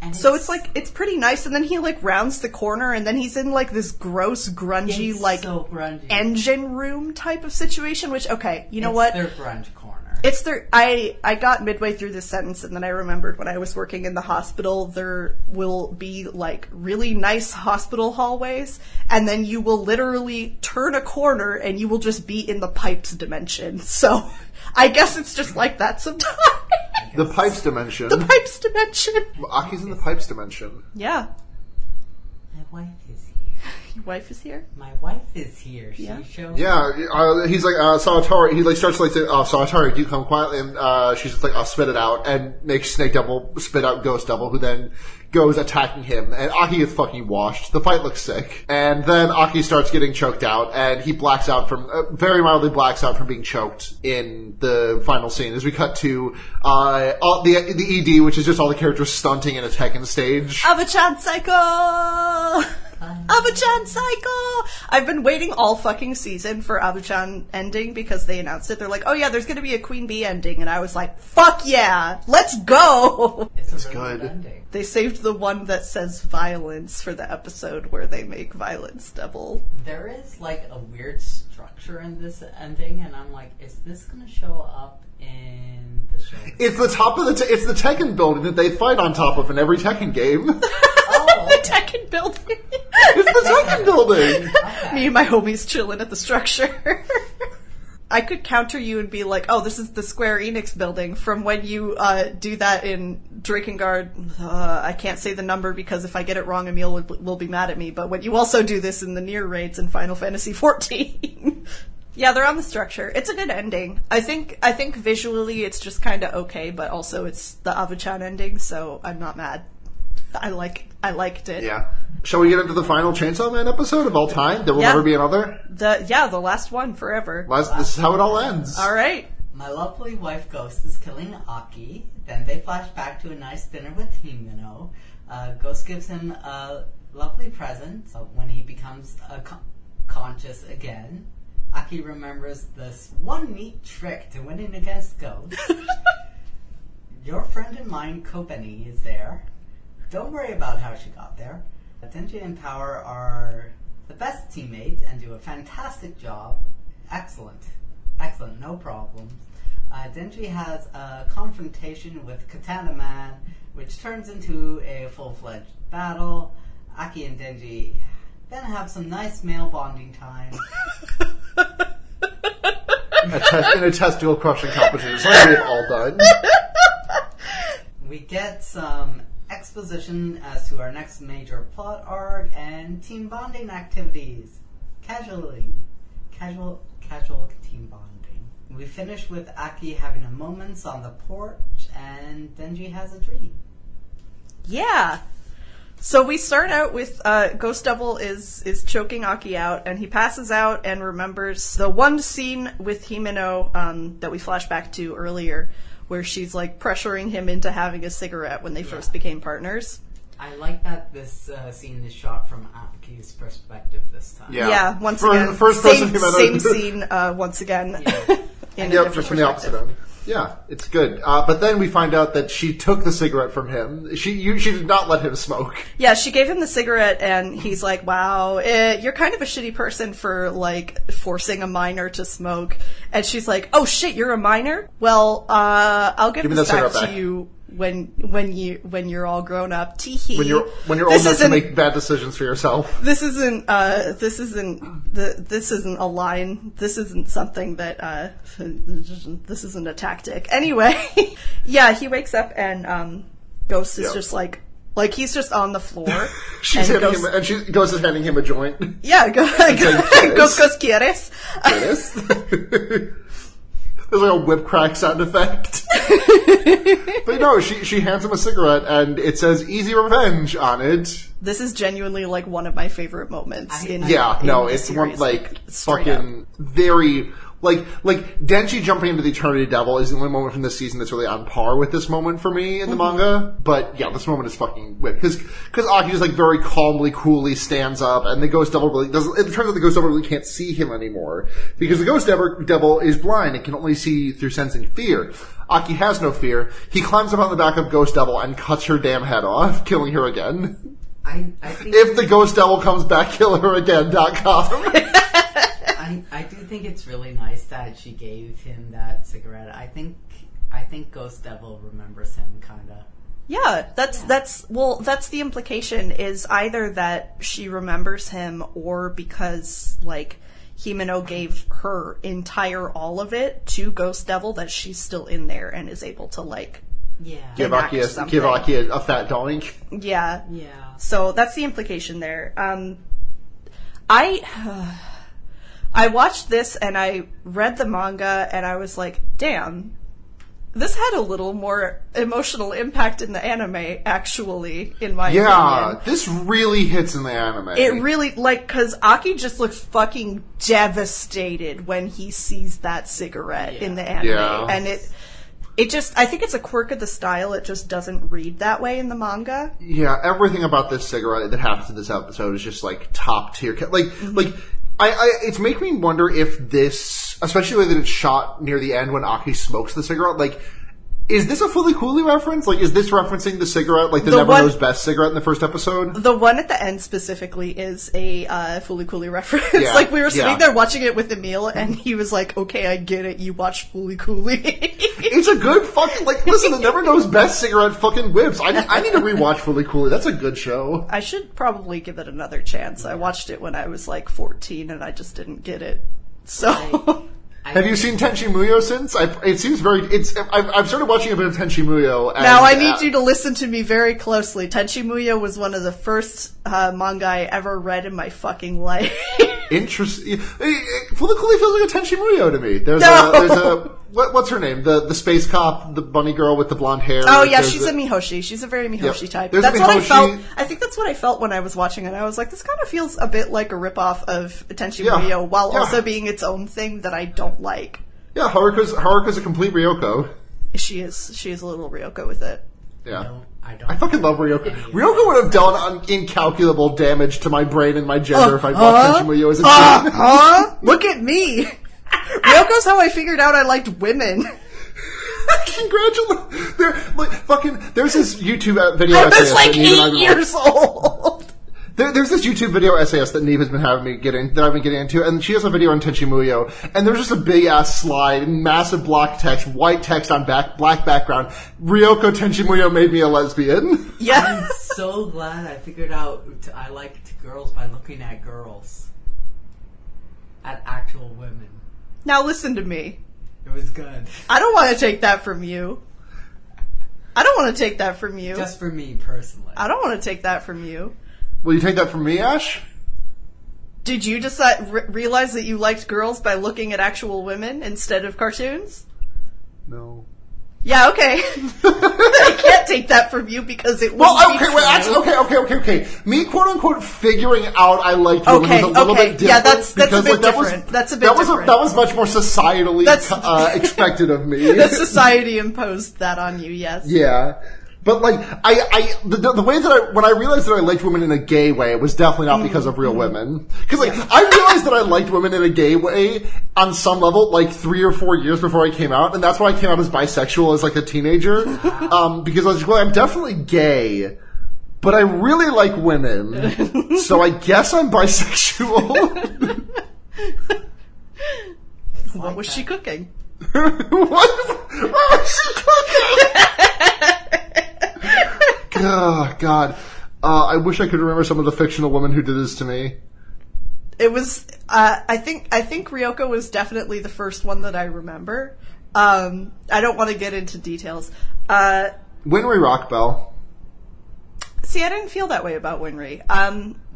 And so it's like, it's pretty nice, and then he, like, rounds the corner, and then he's in, like, this gross, grungy, like, so grungy. Engine room type of situation, which, okay, you know what? It's their grunge corner. It's their, I got midway through this sentence, and then I remembered when I was working in the hospital, there will be, like, really nice hospital hallways, and then you will literally turn a corner, and you will just be in the pipes dimension. So, I guess it's just like that sometimes. The pipes dimension. The pipes dimension. Aki's in the pipes dimension. Yeah. My wife is here. Your wife is here? My wife is here. She shows he's like, Sawatori, he, like, starts to, like, say, oh, Sawatori, do you come quietly? And, she's just like, I'll spit it out, and makes Snake Devil spit out Ghost Devil, who then goes attacking him, and Aki gets fucking washed. The fight looks sick. And then Aki starts getting choked out, and he blacks out from, very mildly blacks out from being choked in the final scene, as we cut to, the ED, which is just all the characters stunting in a Tekken stage. Ava-chan Psycho! Ava-chan Psycho! I've been waiting all fucking season for Ava-chan ending because they announced it. They're like, oh yeah, there's gonna be a Queen Bee ending. And I was like, fuck yeah! Let's go! It's really good ending. They saved the one that says violence for the episode where they make Violence Devil. There is, like, a weird structure in this ending, and I'm like, is this gonna show up in the show? It's the top of it's the Tekken building that they fight on top of in every Tekken game. Oh, the Tekken building. It's the Tekken building. Okay. Me and my homies chilling at the structure. I could counter you and be like, oh, this is the Square Enix building from when you do that in Drakengard. I can't say the number because if I get it wrong, Emil will be mad at me. But when you also do this in the Nier raids in Final Fantasy XIV. Yeah, they're on the structure. It's a good ending. I think visually it's just kind of okay, but also it's the Ava-chan ending, so I'm not mad. I liked it. Yeah. Shall we get into the final Chainsaw Man episode of all time? There will never be another? The last one forever. This is how it all ends. All right. My lovely wife Ghost is killing Aki. Then they flash back to a nice dinner with Himeno. Ghost gives him a lovely present when he becomes conscious again. Aki remembers this one neat trick to winning against Ghost. Your friend and mine, Kobeni, is there. Don't worry about how she got there. Denji and Power are the best teammates and do a fantastic job. Excellent, no problems. Denji has a confrontation with Katana Man, which turns into a full-fledged battle. Aki and Denji then have some nice male bonding time. In a testicle crushing competition. Something we've all done. We get some exposition as to our next major plot arc and team bonding activities. Casual team bonding. We finish with Aki having a moment on the porch, and Denji has a dream. Yeah. So we start out with Ghost Devil is choking Aki out, and he passes out and remembers the one scene with Himeno that we flashed back to earlier, where she's like pressuring him into having a cigarette when they first became partners. I like that this scene is shot from Aki's perspective this time. Yeah, once again, first same person scene once again. Yeah. Just from the opposite end. Yeah, it's good. But then we find out that she took the cigarette from him. She did not let him smoke. Yeah, she gave him the cigarette, and he's like, wow, you're kind of a shitty person for, like, forcing a minor to smoke. And she's like, oh shit, you're a minor? Well, I'll give this back to you when you're all grown up. Teehee. When you're old enough to make bad decisions for yourself. This isn't a line. This isn't something that this isn't a tactic. Anyway, yeah, he wakes up and Ghost is just like he's just on the floor. She's Ghost is handing him a joint. Yeah, Ghost quieres. ¿Quieres? There's like a whip crack sound effect. But no, she hands him a cigarette and it says "Easy Revenge" on it. This is genuinely like one of my favorite moments. It's one like fucking very like Denji jumping into the Eternity Devil is the only moment from this season that's really on par with this moment for me in the manga. But yeah, this moment is fucking whipped because Aki just like very calmly, coolly stands up, and the Ghost Devil really doesn't. It turns out the Ghost Devil really can't see him anymore because the Ghost Devil is blind and can only see through sensing fear. Aki has no fear. He climbs up on the back of Ghost Devil and cuts her damn head off, killing her again. I think if the Ghost Devil comes back, killheragain.com. I do think it's really nice that she gave him that cigarette. I think Ghost Devil remembers him, kinda. Yeah, that's the implication is either that she remembers him or because like Himeno gave her entire all of it to Ghost Devil that she's still in there and is able to like give Aki a fat doink. Yeah. Yeah. So that's the implication there. I watched this and I read the manga and I was like, damn, this had a little more emotional impact in the anime, actually, in my opinion. Yeah, this really hits in the anime. It really, because Aki just looks fucking devastated when he sees that cigarette in the anime. Yeah. And it just, I think it's a quirk of the style, it just doesn't read that way in the manga. Yeah, everything about this cigarette that happens in this episode is just, like, top tier. It's making me wonder if this, especially the way that it's shot near the end when Aki smokes the cigarette, like, is this a Fooly Cooly reference? Like, is this referencing the cigarette, like the Never Knows Best cigarette in the first episode? The one at the end specifically is a Fooly Cooly reference. Yeah, like, we were sitting there watching it with Emil, and he was like, okay, I get it, you watch Fooly Cooly. It's a good fucking, like, listen, the Never Knows Best cigarette fucking whips. I need to rewatch Fooly Cooly. That's a good show. I should probably give it another chance. I watched it when I was, like, 14, and I just didn't get it. So... Have you seen Tenchi Muyo since? It seems very... I've started watching a bit of Tenchi Muyo. And, now, I need you to listen to me very closely. Tenchi Muyo was one of the first manga I ever read in my fucking life. Interesting. Fooly Cooly feels like a Tenchi Muyo to me. There's a what's her name? The space cop, the bunny girl with the blonde hair. Oh yeah, she's a Mihoshi. She's a very Mihoshi type. That's what I felt. I think that's what I felt when I was watching it. I was like, this kind of feels a bit like a ripoff of Tenchi Muyo, while also being its own thing that I don't like. Yeah, Haruka's a complete Ryoko. She is a little Ryoko with it. Yeah. I fucking love Ryoko. Ryoko would have done incalculable damage to my brain and my gender if I bought Tenchi Muyo as a teen. Look at me! Ryoko's how I figured out I liked women. Congratulations! There's this YouTube video. I was like 8 years old. There's this YouTube video essayist that Neve has been having me that I've been getting into, and she has a video on Tenchi Muyo, and there's just a big ass slide, massive block text, white text on black background. Ryoko Tenchi Muyo made me a lesbian. Yeah. I'm so glad I figured out I liked girls by looking at girls. At actual women. Now listen to me. It was good. I don't want to take that from you. I don't want to take that from you. Just for me, personally. I don't want to take that from you. Will you take that from me, Ash? Did you realize that you liked girls by looking at actual women instead of cartoons? No. Yeah, okay. I can't take that from you because it wouldn't be true. Actually, okay. Me, quote unquote, figuring out I liked women was a little bit different. Yeah, that's a bit different. That's a bit different. That was much more societally expected of me. The society imposed that on you, yes. Yeah. But like, the way that when I realized that I liked women in a gay way, it was definitely not because of real women. Cause like, I realized that I liked women in a gay way on some level, like 3 or 4 years before I came out, and that's why I came out as bisexual as like a teenager. Because I was like, well, I'm definitely gay, but I really like women, so I guess I'm bisexual. What was she cooking? What was she cooking? Oh, God. I wish I could remember some of the fictional women who did this to me. It was, I think Ryoko was definitely the first one that I remember. I don't want to get into details. Winry Rockbell. See, I didn't feel that way about Winry.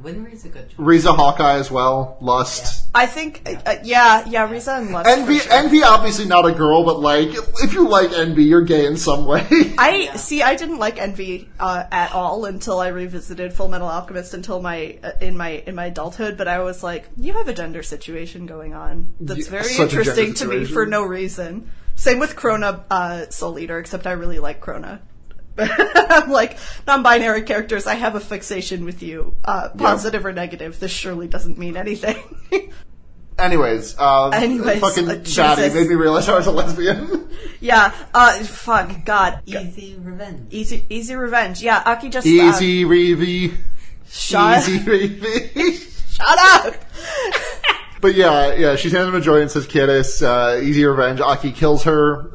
Winry's a good choice. Riza Hawkeye as well. Lust. I think, Riza and Lust. Envy obviously not a girl, but like, if you like Envy, you're gay in some way. I didn't like Envy, at all until I revisited Full Metal Alchemist in my adulthood, but I was like, you have a gender situation going on. That's very interesting to me for no reason. Same with Krona, Soul Eater, except I really like Krona. I'm like, non-binary characters, I have a fixation with you. Positive or negative, this surely doesn't mean anything. Anyways, fucking Daddy made me realize I was a lesbian. Yeah, fuck, God. Easy revenge. Easy revenge, yeah, Aki just... Easy Reevy. Easy Reevy. Shut up! But yeah, she hands him a joint and says, "Kiddos, easy revenge." Aki kills her,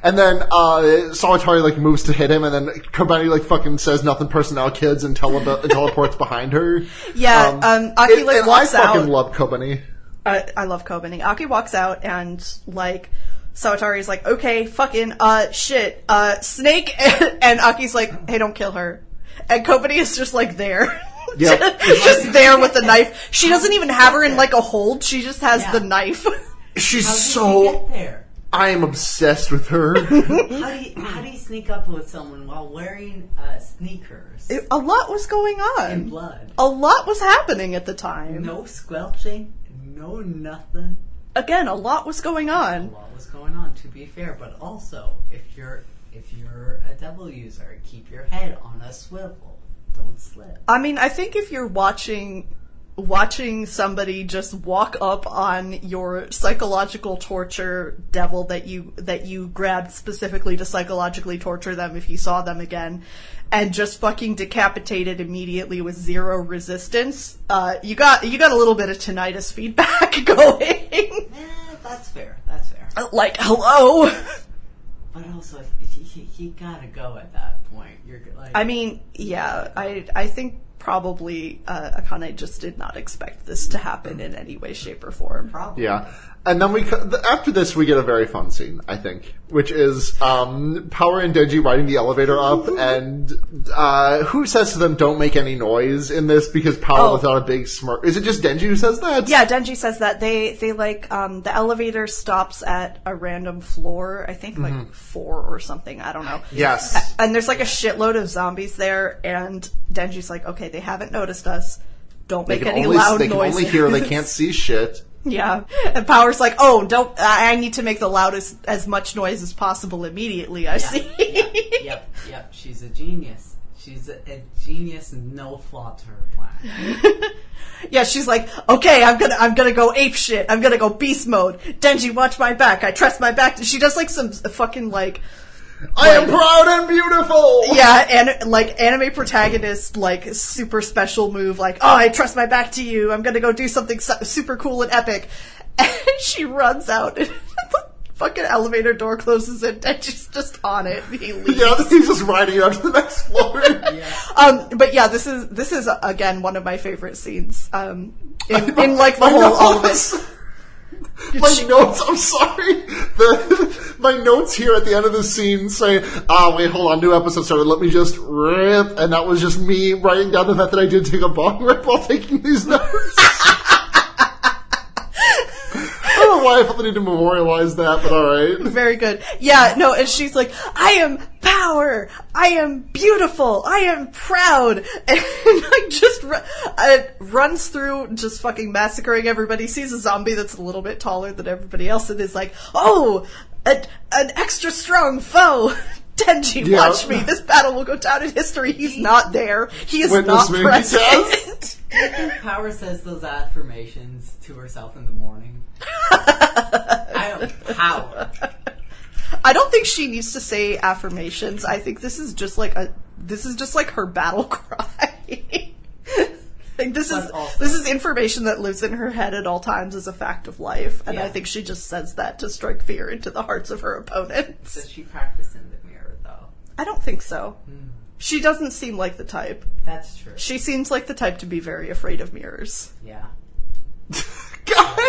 and then Sawatari like moves to hit him, and then Kobeni like fucking says nothing personnel kids and teleports behind her. Yeah, Aki walks out. I fucking love Kobeni. I love Kobeni. Aki walks out and like Sawatari's like, okay, fucking shit, Snake, and Aki's like, hey, don't kill her, and Kobeni is just like there. Yep. Just there with the knife. She doesn't even have her in like a hold. She just has the knife. She's How did you get there? I am obsessed with her. How do you sneak up with someone while wearing sneakers? A lot was going on. In blood. A lot was happening at the time. No squelching. No nothing. Again, a lot was going on. A lot was going on, to be fair. But also, if you're a devil user, keep your head on a swivel. Don't slip. I mean, I think if you're watching somebody just walk up on your psychological torture devil that you grabbed specifically to psychologically torture them if you saw them again, and just fucking decapitated immediately with zero resistance, you got a little bit of tinnitus feedback going. That's fair. Like, hello. But also, you gotta go at that point. You're like, I mean, yeah, I think probably Akane just did not expect this to happen in any way, shape, or form. Probably. Yeah. And then after this, we get a very fun scene, I think, which is Power and Denji riding the elevator up, and who says to them, "Don't make any noise" in this, because Power without a big smirk. Is it just Denji who says that? Yeah, Denji says that. They like the elevator stops at a random floor, I think like 4 or something. I don't know. Yes. And there's like a shitload of zombies there, and Denji's like, "Okay, they haven't noticed us. Don't make any loud noises. They can only hear. They can't see shit." Yeah, and Power's like, "Oh, don't! I need to make the loudest, as much noise as possible immediately." I see. Yep. She's a genius. She's a genius, no flaw to her plan. Yeah, she's like, "Okay, I'm gonna go ape shit. I'm gonna go beast mode. Denji, watch my back. I trust my back." She does like some fucking like I am proud and beautiful! Yeah, and, like, anime protagonist, like, super special move, like, oh, I trust my back to you, I'm gonna go do something super cool and epic. And she runs out, and the fucking elevator door closes, and she's just on it, and he leaves. Yeah, he's just riding it out to the next floor. Yeah. But yeah, this is, again, one of my favorite scenes, in like, the whole, all of it. My notes, I'm sorry. My notes here at the end of the scene say, wait, hold on, new episode started, let me just rip. And that was just me writing down the fact that I did take a bong rip while taking these notes. I don't know why I felt the need to memorialize that, but alright. Very good. Yeah, no, and she's like, I am power, I am beautiful, I am proud, and like just runs through just fucking massacring everybody, sees a zombie that's a little bit taller than everybody else, and is like, oh, an extra strong foe. Denji, watch me. This battle will go down in history. He's not there. He is not present. I think Power says those affirmations to herself in the morning. I am Power. I don't think she needs to say affirmations. I think this is just like her battle cry. Like this is information that lives in her head at all times as a fact of life, and I think she just says that to strike fear into the hearts of her opponents. Does she practice in the mirror though? I don't think so. She doesn't seem like the type. That's true. She seems like the type to be very afraid of mirrors. Yeah. God,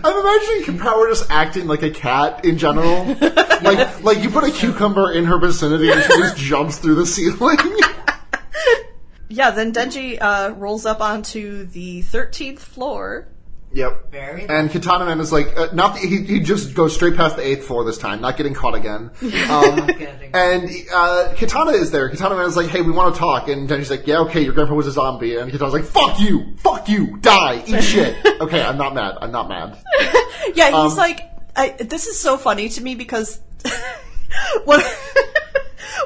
I'm imagining Power just acting like a cat in general. Like you put a cucumber in her vicinity and she just jumps through the ceiling. Yeah, then Denji rolls up onto the 13th floor. Yep. Very and Katana Man is like, he just goes straight past the 8th floor this time, not getting caught again. And Katana is there. Katana Man is like, hey, we want to talk. And Denji's like, yeah, okay, your grandpa was a zombie. And Katana's like, fuck you, die, eat shit. Okay, I'm not mad. Yeah, he's like, this is so funny to me because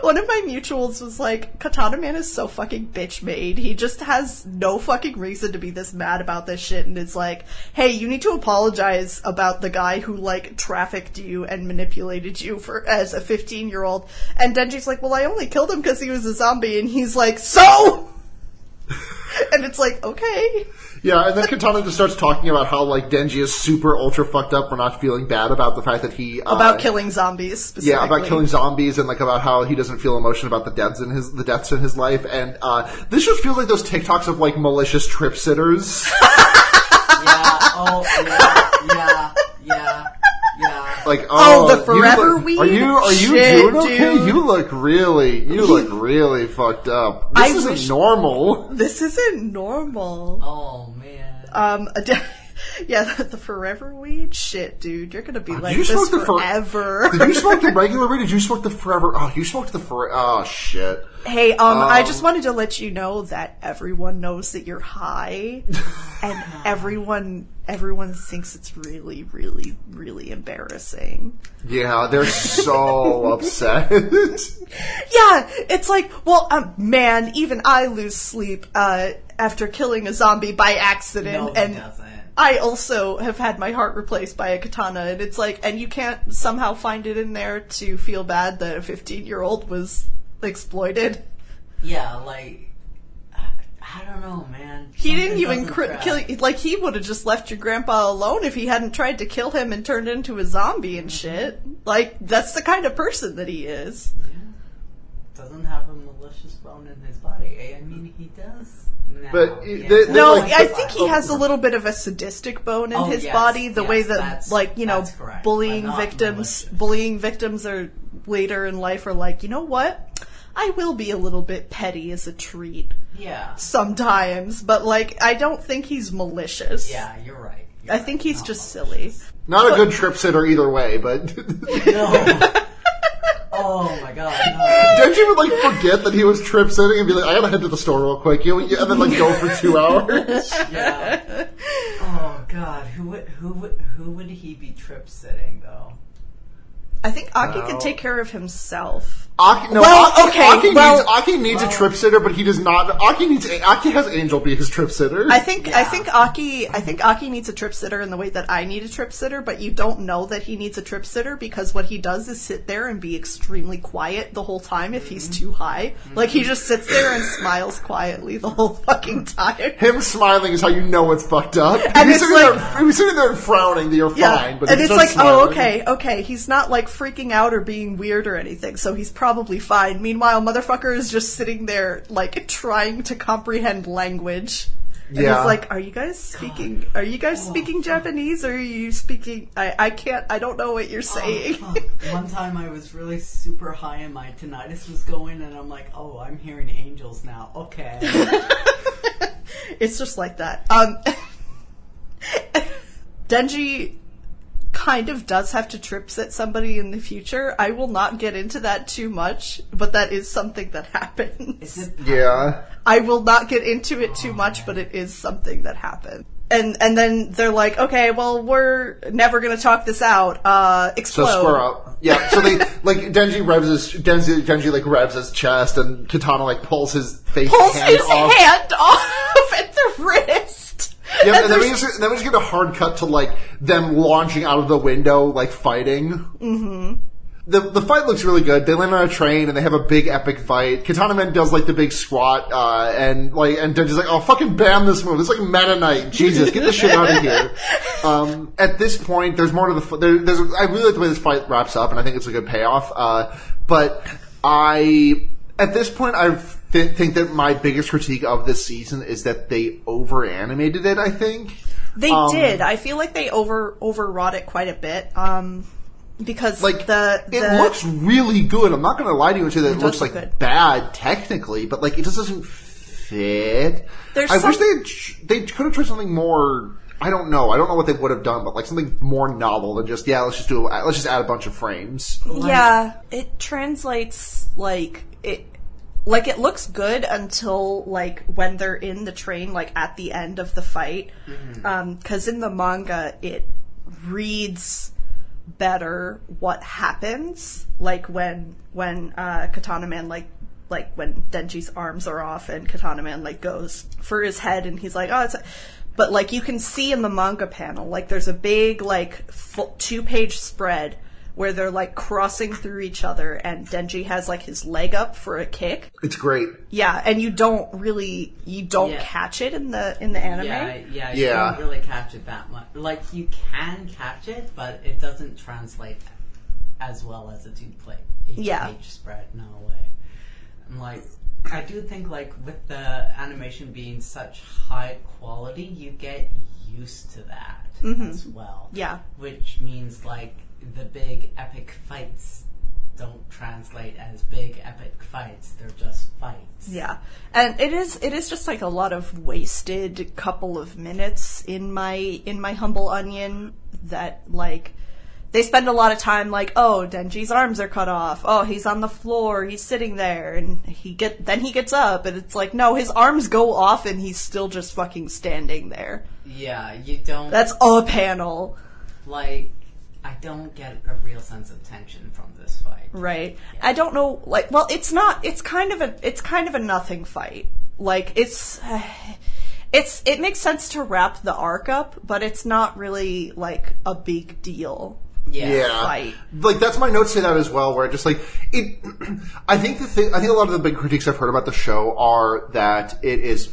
one of my mutuals was like, Katana Man is so fucking bitch made. He just has no fucking reason to be this mad about this shit, and it's like, hey, you need to apologize about the guy who, like, trafficked you and manipulated you as a 15-year-old. And Denji's like, well, I only killed him because he was a zombie, and he's like, so? And it's like, okay. Yeah, and then Katana just starts talking about how, like, Denji is super ultra fucked up for not feeling bad about the fact that he... about killing zombies, specifically. Yeah, about killing zombies, and, like, about how he doesn't feel emotion about the deaths in his life, and, this just feels like those TikToks of, like, malicious trip sitters. Yeah. Like, the forever weed? Are you Shit, doing okay? dude. You look really fucked up. This isn't normal. This isn't normal. Oh, man. Yeah, the forever weed? Shit, dude. You're gonna be like you this forever. Did you smoke the regular weed? Did you smoke the forever? Oh, you smoked the forever. Oh, shit. Hey, I just wanted to let you know that everyone knows that you're high, and everyone thinks it's really, really, really embarrassing. Yeah, they're so upset. Yeah, it's like, well, man, even I lose sleep after killing a zombie by accident, No, and doesn't. I also have had my heart replaced by a katana, and it's like, and you can't somehow find it in there to feel bad that a 15-year-old was exploited. Yeah, like, I don't know, man. He didn't even kill, like, he would have just left your grandpa alone if he hadn't tried to kill him and turned into a zombie and shit. Like, that's the kind of person that he is. Yeah. Doesn't have a malicious bone in his body. I mean, he does. But I think he has a little bit of a sadistic bone in his body. The way that, like, you know, bullying victims are later in life are like, you know what? I will be a little bit petty as a treat. Yeah. Sometimes, but, like, I don't think he's malicious. Yeah, you're right. I think he's just silly. Not a good trip sitter either way, but... No. Oh my god, no. Denji would, like, forget that he was trip sitting and be like, I gotta head to the store real quick, and then, like, go for 2 hours. Yeah. Oh god, who would he be trip sitting though? I think Aki can take care of himself. Aki needs a trip sitter, but he does not. Aki has Angel be his trip sitter. I think Aki needs a trip sitter in the way that I need a trip sitter, but you don't know that he needs a trip sitter because what he does is sit there and be extremely quiet the whole time if he's too high. Like, he just sits there and smiles quietly the whole fucking time. Him smiling is how you know it's fucked up. And he's sitting there and frowning that you're fine, but and it's like, smiling. okay, he's not like freaking out or being weird or anything, so he's probably fine. Meanwhile, motherfucker is just sitting there, like, trying to comprehend language. And it's like, are you guys speaking Japanese, or are you speaking, I don't know what you're saying. One time I was really super high and my tinnitus was going, and I'm like, oh, I'm hearing angels now. Okay. It's just like that. Denji kind of does have to trip sit somebody in the future. I will not get into that too much, but that is something that happens. Yeah. I will not get into it too much, but it is something that happened. And then they're like, okay, well, we're never gonna talk this out. Explode. So square up. Yeah, so they, like, Denji revs his chest, and Katana, like, pulls his hand off at the wrist. Yeah, and then we just get a hard cut to, like, them launching out of the window, like, fighting. Mm-hmm. The fight looks really good. They land on a train, and they have a big epic fight. Katana Man does, like, the big squat, and Denji's like, oh, fucking ban this move. It's like Meta Knight. Jesus, get the shit out of here. At this point, there's more to the I really like the way this fight wraps up, and I think it's a good payoff. But at this point, I think that my biggest critique of this season is that they over-animated it, I think. They did. I feel like they overwrought it quite a bit. Because, like, it looks really good. I'm not going to lie to you and say that it looks like good. Bad technically, but, like, it just doesn't fit. I wish they could have tried something more. I don't know what they would have done, but, like, something more novel than just let's just add a bunch of frames. Yeah, it translates it looks good until, like, when they're in the train, like, at the end of the fight. Mm-hmm. 'Cause in the manga it reads better what happens, like when Katana Man like when Denji's arms are off and Katana Man, like, goes for his head and he's like, oh, but, like, you can see in the manga panel, like, there's a big, like, 2-page spread where they're, like, crossing through each other, and Denji has, like, his leg up for a kick. It's great. Yeah, and you don't catch it in the anime. You don't really catch it that much. Like, you can catch it, but it doesn't translate as well as a 2-page spread. No way. And, like, I do think, like, with the animation being such high quality, you get used to that as well. Yeah. Which means, like, the big epic fights don't translate as big epic fights. They're just fights. Yeah. And it is just, like, a lot of wasted couple of minutes in my humble onion that, like, they spend a lot of time, like, oh, Denji's arms are cut off. Oh, he's on the floor. He's sitting there, and then he gets up, and it's like, no, his arms go off, and he's still just fucking standing there. Yeah, you don't. That's a panel. Like, I don't get a real sense of tension from this fight. Right. Yeah. I don't know. Like, well, it's not. It's kind of a nothing fight. Like, it makes sense to wrap the arc up, but it's not really, like, a big deal. Yeah. Fight. Like, that's my notes to that as well, where just, like, I think a lot of the big critiques I've heard about the show are that it is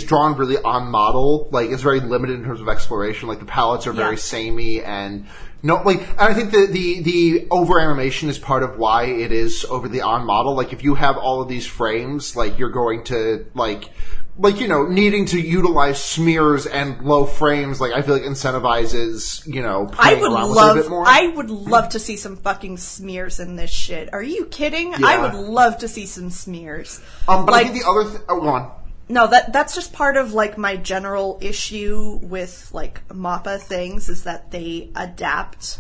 drawn really on model. Like, it's very limited in terms of exploration. Like, the palettes are very samey, and and I think the over animation is part of why it is overly on model. Like, if you have all of these frames, like, you're going to, like, needing to utilize smears and low frames, like, I feel like incentivizes, playing around with it a bit more. I would love to see some fucking smears in this shit. Are you kidding? Yeah. I would love to see some smears. But, like, I think the other go on. No, that's just part of, like, my general issue with, like, MAPPA things, is that they adapt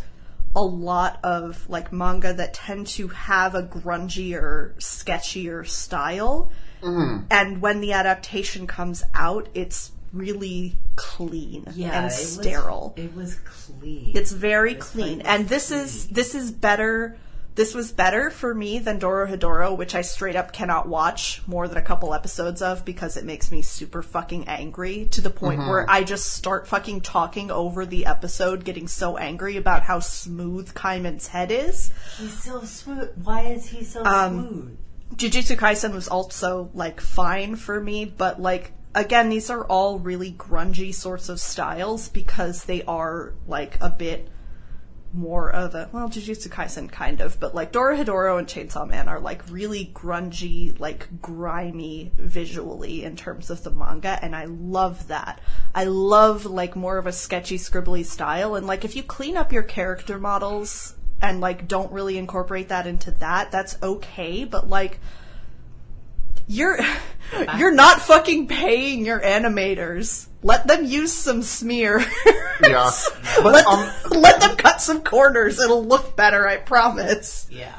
a lot of, like, manga that tend to have a grungier, sketchier style. Mm-hmm. And when the adaptation comes out, it's really clean and it sterile. It was clean. It's very clean. And this is better. This was better for me than Dorohedoro, which I straight up cannot watch more than a couple episodes of because it makes me super fucking angry to the point where I just start fucking talking over the episode, getting so angry about how smooth Kaiman's head is. He's so smooth. Why is he so smooth? Jujutsu Kaisen was also, like, fine for me, but, like, again, these are all really grungy sorts of styles because they are, like, a bit more of a, well, Jujutsu Kaisen kind of, but like Dorohedoro and Chainsaw Man are like really grungy, like grimy visually in terms of the manga, and I love that. I love like more of a sketchy, scribbly style, and like if you clean up your character models and like don't really incorporate that into that, that's okay, but like you're not fucking paying your animators. Let them use some smear. Yeah. But, let them cut some corners. It'll look better, I promise. Yeah.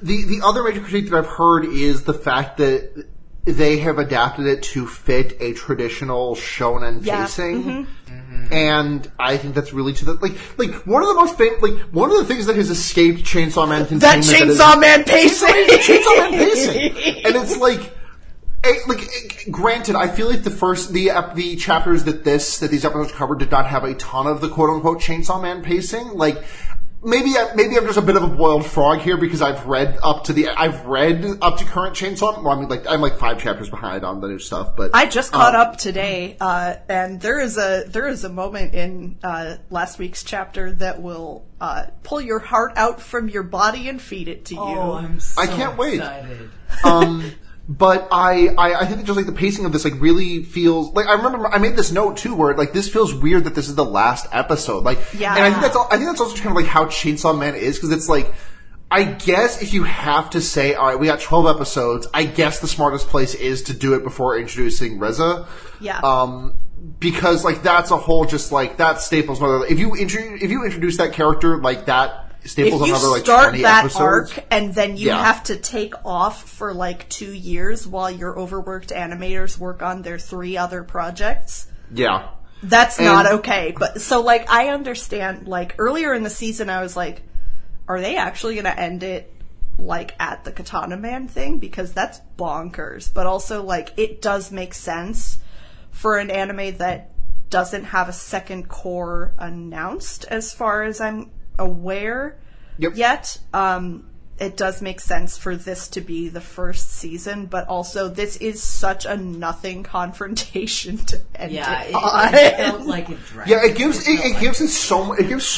The other major critique that I've heard is the fact that they have adapted it to fit a traditional shonen pacing. And I think that's really to the like one of the most one of the things that has escaped Chainsaw Man containment. That Chainsaw Man pacing. Chainsaw Man pacing. And it's like granted, I feel like the chapters that these episodes covered did not have a ton of the quote unquote Chainsaw Man pacing. Like maybe I'm just a bit of a boiled frog here because I've read up to current Chainsaw. Well, I mean, like I'm like 5 chapters behind on the new stuff, but I just caught up today, and there is a moment in last week's chapter that will pull your heart out from your body and feed it to you. I can't wait. Excited. But I think that just like the pacing of this like really feels like I remember I made this note too where like this feels weird that this is the last episode. Like, yeah. And I think that's also kind of like how Chainsaw Man is because it's like I guess if you have to say all right we got 12 episodes I guess the smartest place is to do it before introducing Reza. Yeah. Because like that's a whole just like that staples another if you introduce that character like that. Staples if you another, like, start 20 that episodes. arc and then you have to take off for like 2 years while your overworked animators work on their 3 other projects. Yeah. That's not okay. But so like I understand like earlier in the season I was like, are they actually gonna end it like at the Katana Man thing? Because that's bonkers. But also like it does make sense for an anime that doesn't have a second core announced as far as I'm aware yet. It does make sense for this to be the first season, but also this is such a nothing confrontation to end it on. It felt like it dragged. Yeah, it gives so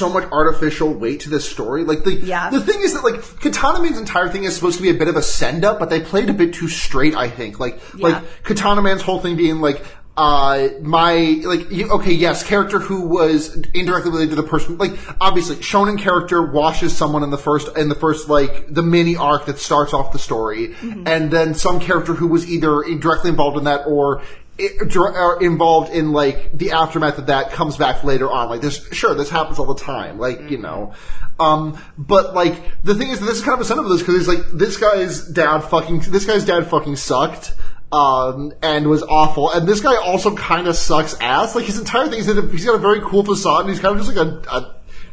much artificial weight to this story. Like the thing is that like Katana Man's entire thing is supposed to be a bit of a send up, but they played a bit too straight, I think. Like Katana Man's whole thing being like character who was indirectly related to the person, like, obviously, shonen character washes someone in the first, like, the mini arc that starts off the story, and then some character who was either directly involved in that or involved in, like, the aftermath of that comes back later on. Like, this happens all the time, like, you know. But, like, the thing is that this is kind of a send-up of this, because it's like, this guy's dad fucking sucked. And was awful. And this guy also kind of sucks ass. Like, his entire thing is that he's got a very cool facade, and he's kind of just like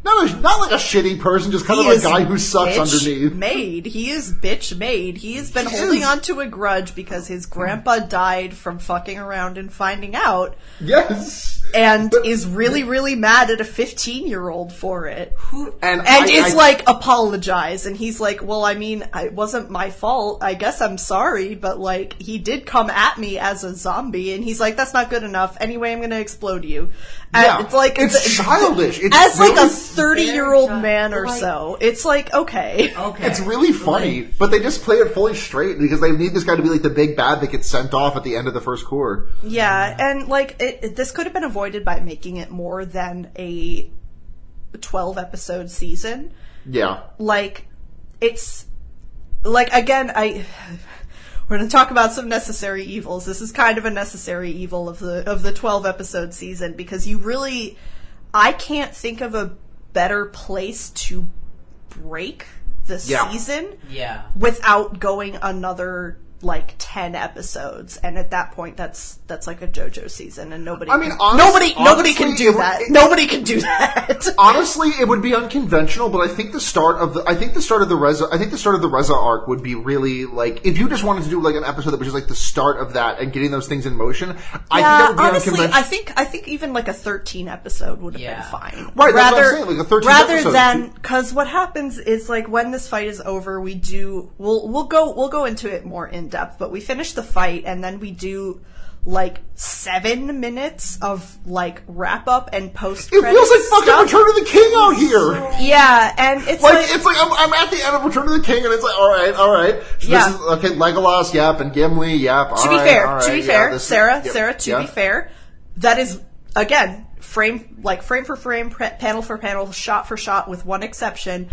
not like a shitty person, just kind of a guy who sucks underneath. He is bitch made. He has been holding on to a grudge because his grandpa died from fucking around and finding out. Yes. And is really, really mad at a 15-year-old for it. And apologize. And he's like, well, I mean, it wasn't my fault. I guess I'm sorry, but, like, he did come at me as a zombie. And he's like, that's not good enough. Anyway, I'm gonna explode you. And it's like... It's childish. As, like, a 30-year-old man or so. It's like, okay. It's really funny. But they just play it fully straight because they need this guy to be, like, the big bad that gets sent off at the end of the first core. Yeah, and, like, this could have been avoided by making it more than a 12-episode season. Yeah. Like, it's... Like, again, we're going to talk about some necessary evils. This is kind of a necessary evil of the 12-episode season, because you really... I can't think of a better place to break the season without going another like 10 episodes, and at that point that's like a JoJo season, and nobody can do that. Nobody can do that. Honestly, it would be unconventional, but I think the start of the Reza arc would be really like, if you just wanted to do like an episode that was just like the start of that and getting those things in motion. I think that would be unconventional. I think even like a 13 episode would have been fine. Right, that's what I'm saying, like a 13 rather episode. than, because what happens is like when this fight is over, we'll go into it more in depth, but we finish the fight and then we do like 7 minutes of like wrap up and post credits. It feels like fucking Return of the King out here. Yeah, and it's like I'm at the end of Return of the King, and it's like, all right. So this is, okay, Legolas, yep, and Gimli, yep. To be fair, Sarah, to be fair, that is again frame for frame, panel for panel, shot for shot, with one exception.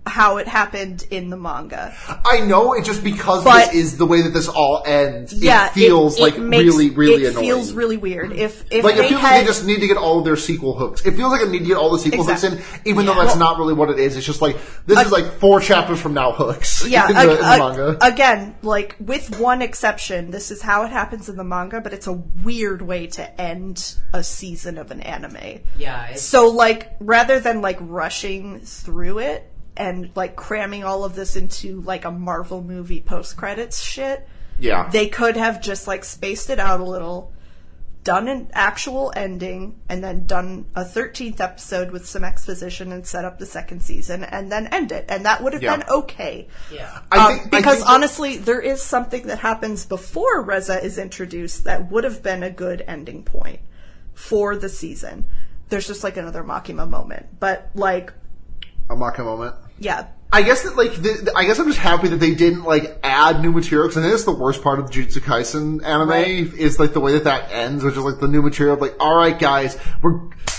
How it happened in the manga. I know, it's just because this is the way that this all ends. It feels really annoying. It feels really weird. It feels like they just need to get all of their sequel hooks. It feels like I need to get all the sequel hooks in, even though that's not really what it is. It's just like, this is like 4 chapters from now hooks. Yeah, in the manga. Again, like, with one exception, this is how it happens in the manga, but it's a weird way to end a season of an anime. Yeah. So, like, rather than, like, rushing through it, and like cramming all of this into like a Marvel movie post-credits shit. Yeah. They could have just like spaced it out a little, done an actual ending, and then done a 13th episode with some exposition and set up the second season, and then end it. And that would have been okay. Yeah. Because honestly, there is something that happens before Reza is introduced that would have been a good ending point for the season. There's just like another Makima moment. But like... A Makima moment? Yeah. I guess that I guess I'm just happy that they didn't like add new material, because I think that's the worst part of the Jujutsu Kaisen anime is like the way that ends, which is like the new material of like, all right guys,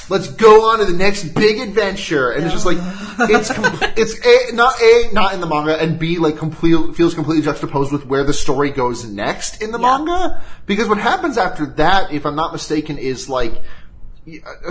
let's go on to the next big adventure, and it's just like it's not in the manga, and B like feels completely juxtaposed with where the story goes next in the manga, because what happens after that, if I'm not mistaken, is like.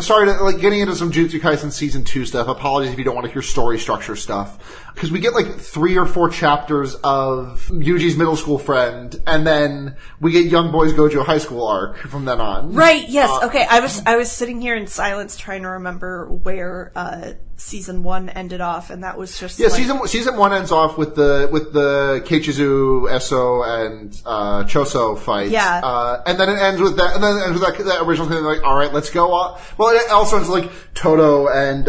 Sorry to like getting into some Jujutsu Kaisen season 2 stuff. Apologies if you don't want to hear story structure stuff, because we get like 3 or 4 chapters of Yuji's middle school friend, and then we get Young Boys Gojo high school arc from then on. Right? Yes. Okay. I was sitting here in silence trying to remember where season 1 ended off, and that was just season 1 ends off with the Keichizu, Eso, and Choso fight. Yeah. And then it ends with that, that original thing. Like, all right, let's go on. Well, it also ends with like Toto and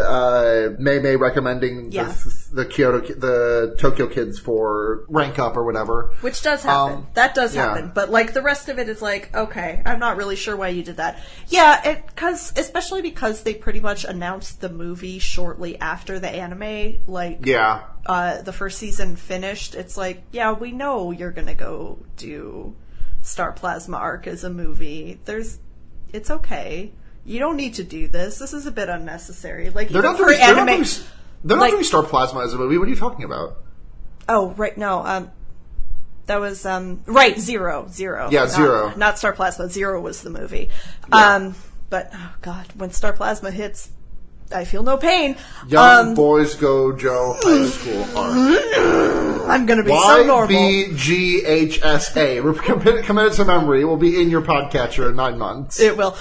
Mei recommending the Tokyo kids for rank up or whatever, which does happen. That does happen, but like the rest of it is like, okay, I'm not really sure why you did that. Yeah, especially because they pretty much announced the movie shortly after the anime. Like, the first season finished. It's like, yeah, we know you're gonna go do Star Plasma arc as a movie. It's okay. You don't need to do this. This is a bit unnecessary. Like, they're not doing Star Plasma as a movie. What are you talking about? Oh, right. No. That was, right. Zero. Yeah, Zero. Not Star Plasma. Zero was the movie. Yeah. But, oh God, when Star Plasma hits, I feel no pain. Young Boys Gojo high school arc. I'm gonna be so normal. YBGHSA. Committed to memory. It will be in your podcatcher in 9 months. It will.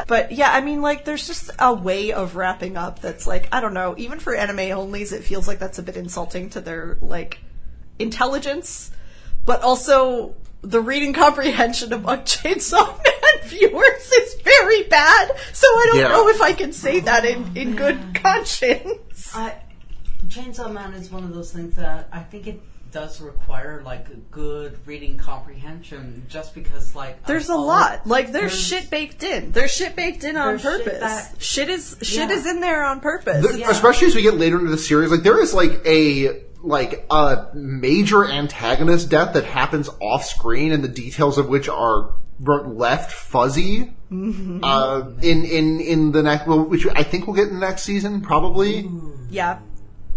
But yeah, I mean, like, there's just a way of wrapping up that's like, I don't know, even for anime onlys, it feels like that's a bit insulting to their, like, intelligence, but also the reading comprehension among Chainsaw Man viewers is very bad, so I don't know if I can say that in good conscience. Chainsaw Man is one of those things that I think it does require like a good reading comprehension, just because like there's a lot, like there's shit baked in. There's shit baked in on purpose. Shit is in there on purpose. Especially as we get later into the series, like there is like a major antagonist death that happens off screen, and the details of which are left fuzzy. Mm-hmm. In the next, which I think we'll get in the next season, probably. Yeah.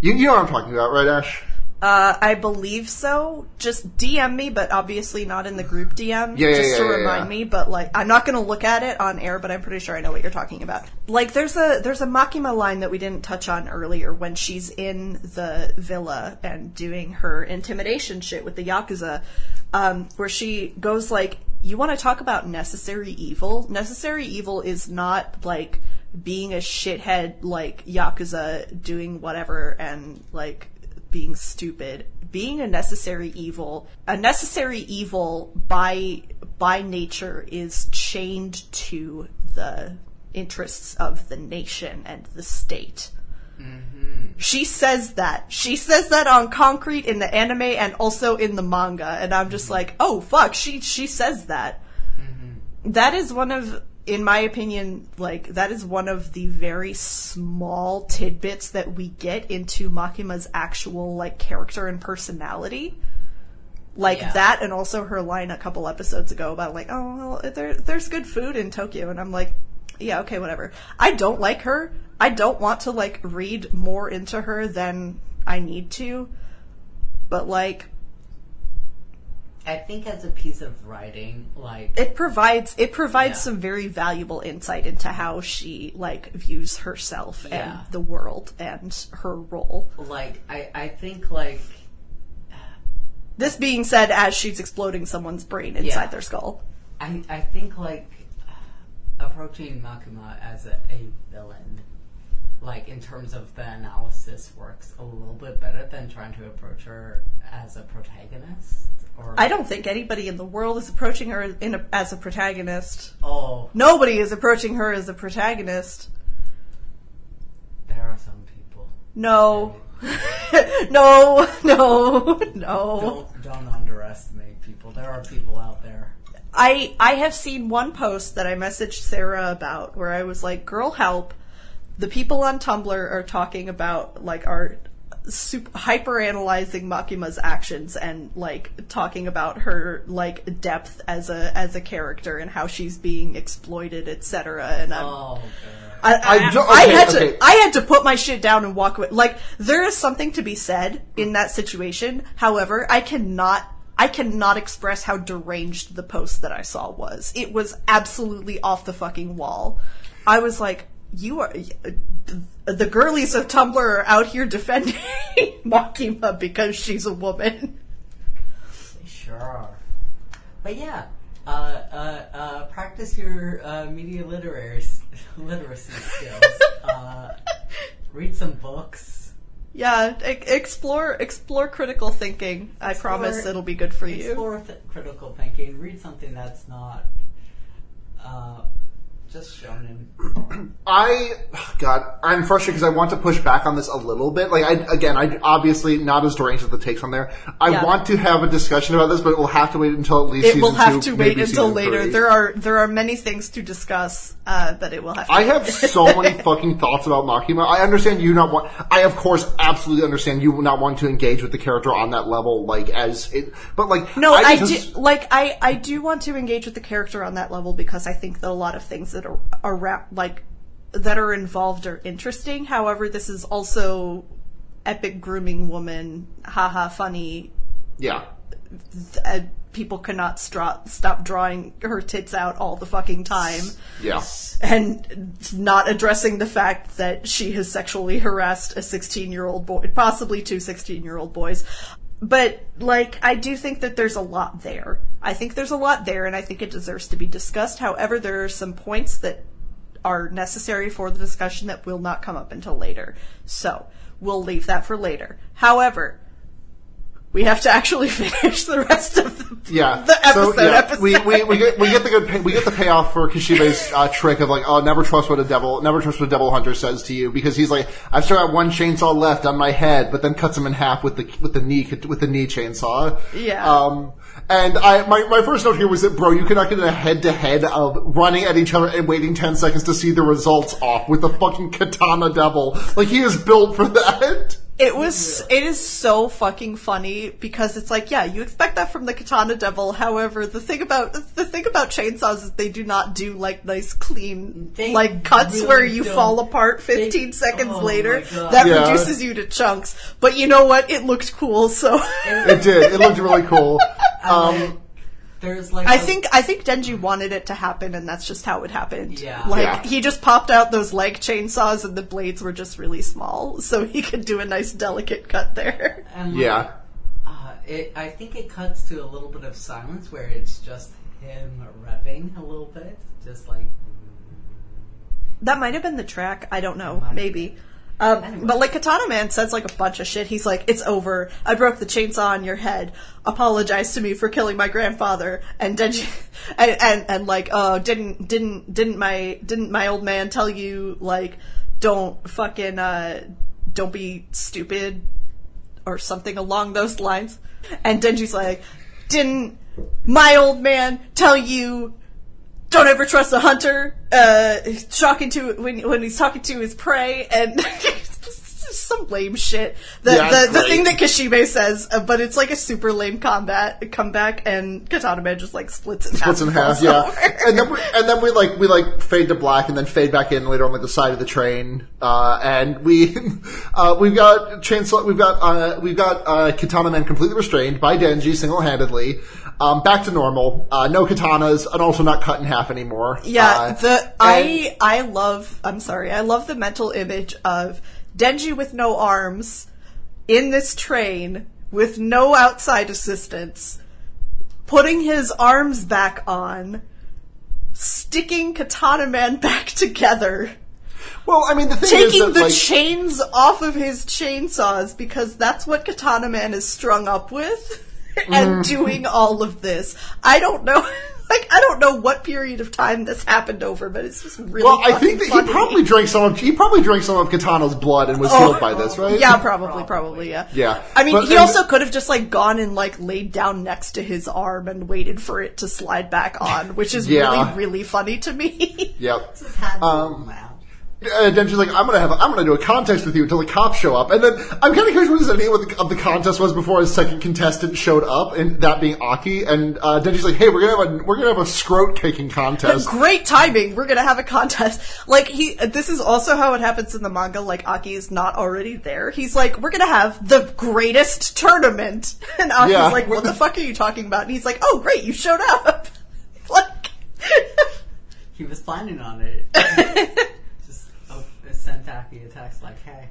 You know what I'm talking about, right, Ash? I believe so. Just DM me, but obviously not in the group DM. Just to remind me. But like, I'm not going to look at it on air, but I'm pretty sure I know what you're talking about. Like, there's a Makima line that we didn't touch on earlier when she's in the villa and doing her intimidation shit with the Yakuza, where she goes like, "You want to talk about necessary evil? Necessary evil is not like being a shithead like Yakuza doing whatever and like being stupid. Being a necessary evil by nature is chained to the interests of the nation and the state." Mm-hmm. She says that on concrete in the anime and also in the manga, and I'm just like, oh fuck, she says that. Mm-hmm. That is one of, in my opinion, like, that is one of the very small tidbits that we get into Makima's actual, like, character and personality. Like, that, and also her line a couple episodes ago about, like, oh, well, there's good food in Tokyo, and I'm like, yeah, okay, whatever. I don't like her. I don't want to, like, read more into her than I need to, but, like, I think as a piece of writing, like, it provides some very valuable insight into how she like views herself and the world and her role. Like, I think like, this being said, as she's exploding someone's brain inside their skull. I think like approaching Makima as a villain, like in terms of the analysis, works a little bit better than trying to approach her as a protagonist. I don't think anybody in the world is approaching her as a protagonist. Oh. Nobody is approaching her as a protagonist. There are some people. No. No. Don't underestimate people. There are people out there. I have seen one post that I messaged Sarah about where I was like, girl, help. The people on Tumblr are talking about, like, are hyper-analyzing Makima's actions and, like, talking about her, like, depth as a character and how she's being exploited, etc. And I had to put my shit down and walk away. Like, there is something to be said in that situation. However, I cannot express how deranged the post that I saw was. It was absolutely off the fucking wall. I was like, the girlies of Tumblr are out here defending Makima because she's a woman. They sure are. But yeah, practice your media literacy skills. Read some books. Yeah, explore critical thinking. I promise it'll be good for you. Explore critical thinking. Read something that's not just shonen. I'm frustrated because I want to push back on this a little bit. Like, I obviously not as deranged as the takes on there. I want to have a discussion about this, but it will have to wait until at least season 2. It will have to wait until later. 3. There are many things to discuss, but it will have to I have so many fucking thoughts about Makima. I understand I of course absolutely understand you not want to engage with the character on that level, like, as it, but like, no, I do want to engage with the character on that level because I think that a lot of things that are around, like, that are involved are interesting. However, this is also epic grooming woman, haha, funny. Yeah. People cannot stop drawing her tits out all the fucking time. Yeah. And not addressing the fact that she has sexually harassed a 16-year-old boy, possibly 2 16-year-old boys. But, like, I do think that there's a lot there. I think there's a lot there, and I think it deserves to be discussed. However, there are some points that are necessary for the discussion that will not come up until later. So, we'll leave that for later. However, we have to actually finish the rest of the episode. We get the payoff for Kishibe's trick of, like, oh, never trust what a devil hunter says to you, because he's like, I've still got one chainsaw left on my head, but then cuts him in half with the knee chainsaw. Yeah. And my first note here was that, bro, you cannot get in a head-to-head of running at each other and waiting 10 seconds to see the results off with the fucking katana devil. Like, he is built for that. It is so fucking funny because it's like, yeah, you expect that from the Katana Devil. However, the thing about chainsaws is they do not do like nice clean cuts really where you fall apart 15 seconds later. That reduces you to chunks. But you know what? It looked cool, so it did. It looked really cool. There's like I think Denji wanted it to happen, and that's just how it happened. Yeah. He just popped out those leg chainsaws, and the blades were just really small, so he could do a nice delicate cut there. And I think it cuts to a little bit of silence where it's just him revving a little bit, just like. That might have been the track. I don't know. Maybe. But like Katana Man says like a bunch of shit. He's like, "It's over. I broke the chainsaw on your head. Apologize to me for killing my grandfather." And Denji, and like, "Oh, didn't my old man tell you like, don't be stupid," or something along those lines? And Denji's like, "Didn't my old man tell you don't ever trust a hunter, talking to when he's talking to his prey," and some lame shit. The thing that Kashime says, but it's like a super lame comeback, and Katana Man just like splits in half. Yeah. and then we fade to black and then fade back in later on like the side of the train, and we've got Katana Man completely restrained by Denji single-handedly. Back to normal. No katanas, and also not cut in half anymore. Yeah, I love the mental image of Denji with no arms in this train with no outside assistance, putting his arms back on, sticking Katana Man back together. Well, I mean, the thing taking is that, the chains off of his chainsaws because that's what Katana Man is strung up with. And doing all of this. I don't know what period of time this happened over, but it's just really I think that he probably drank some of Katana's blood and was healed by this, right? Yeah, probably, yeah. Yeah. I mean, he also could have just like gone and like laid down next to his arm and waited for it to slide back on, which is really, really funny to me. Yep. Denji's like, I'm gonna do a contest with you until the cops show up. And then I'm kind of curious what his idea of the contest was before his second contestant showed up, and that being Aki. And Denji's like, hey, we're gonna have a scrote kicking contest. Great timing. We're gonna have a contest. Like this is also how it happens in the manga. Like Aki is not already there. He's like, we're gonna have the greatest tournament, and Aki's like, what the fuck are you talking about? And he's like, oh great, you showed up. Like he was planning on it. Sent Aki a text like, hey.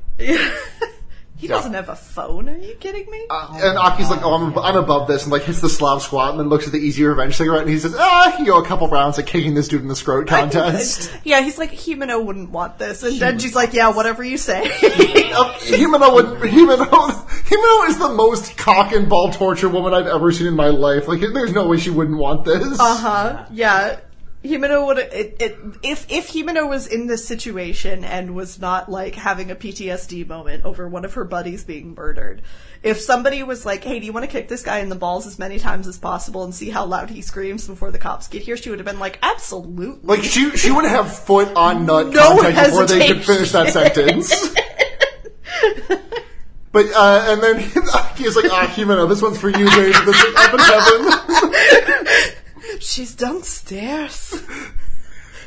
He doesn't have a phone, are you kidding me? And Aki's like, oh, I'm above this, and like hits the Slav squat, and then looks at the Easy Revenge cigarette, and he says, I can go a couple rounds at kicking this dude in the scrote contest. Yeah, he's like, Himeno wouldn't want this, and Denji's like, yeah, whatever you say. Himeno is the most cock and ball torture woman I've ever seen in my life. Like, there's no way she wouldn't want this. Yeah. Himeno would if Himeno was in this situation and was not like having a PTSD moment over one of her buddies being murdered. If somebody was like, "Hey, do you want to kick this guy in the balls as many times as possible and see how loud he screams before the cops get here?" She would have been like, "Absolutely." Like she would have foot on nut contact before they could finish that sentence. But and then he's like, Himeno, this one's for you, babe. This is up in heaven. She's downstairs.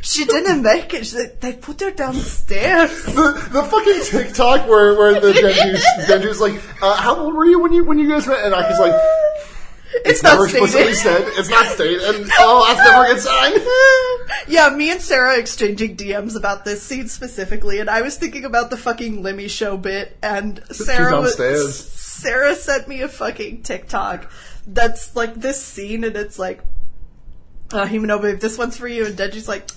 She didn't make it. They put her downstairs. The fucking TikTok where the Denji's like, how old were you when you guys met? And Aki's like, it's not never explicitly said. It's not stated. And that's never a good sign. Yeah, me and Sarah exchanging DMs about this scene specifically, and I was thinking about the fucking Lemmy Show bit, and Sarah sent me a fucking TikTok that's like this scene, and it's like, Himeno, babe, this one's for you. And Denji's like,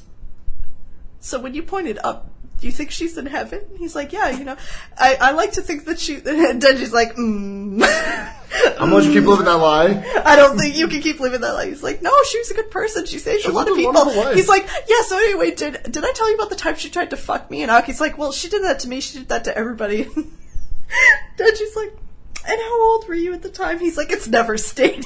so when you pointed up, do you think she's in heaven? He's like, yeah, I like to think that she... And Denji's like, How much you keep living that lie? I don't think you can keep living that lie. He's like, no, she was a good person. She saved a lot of people. He's like, yeah, so anyway, did I tell you about the time she tried to fuck me? And Aki's like, well, she did that to me. She did that to everybody. Denji's like, and how old were you at the time? He's like, it's never stated.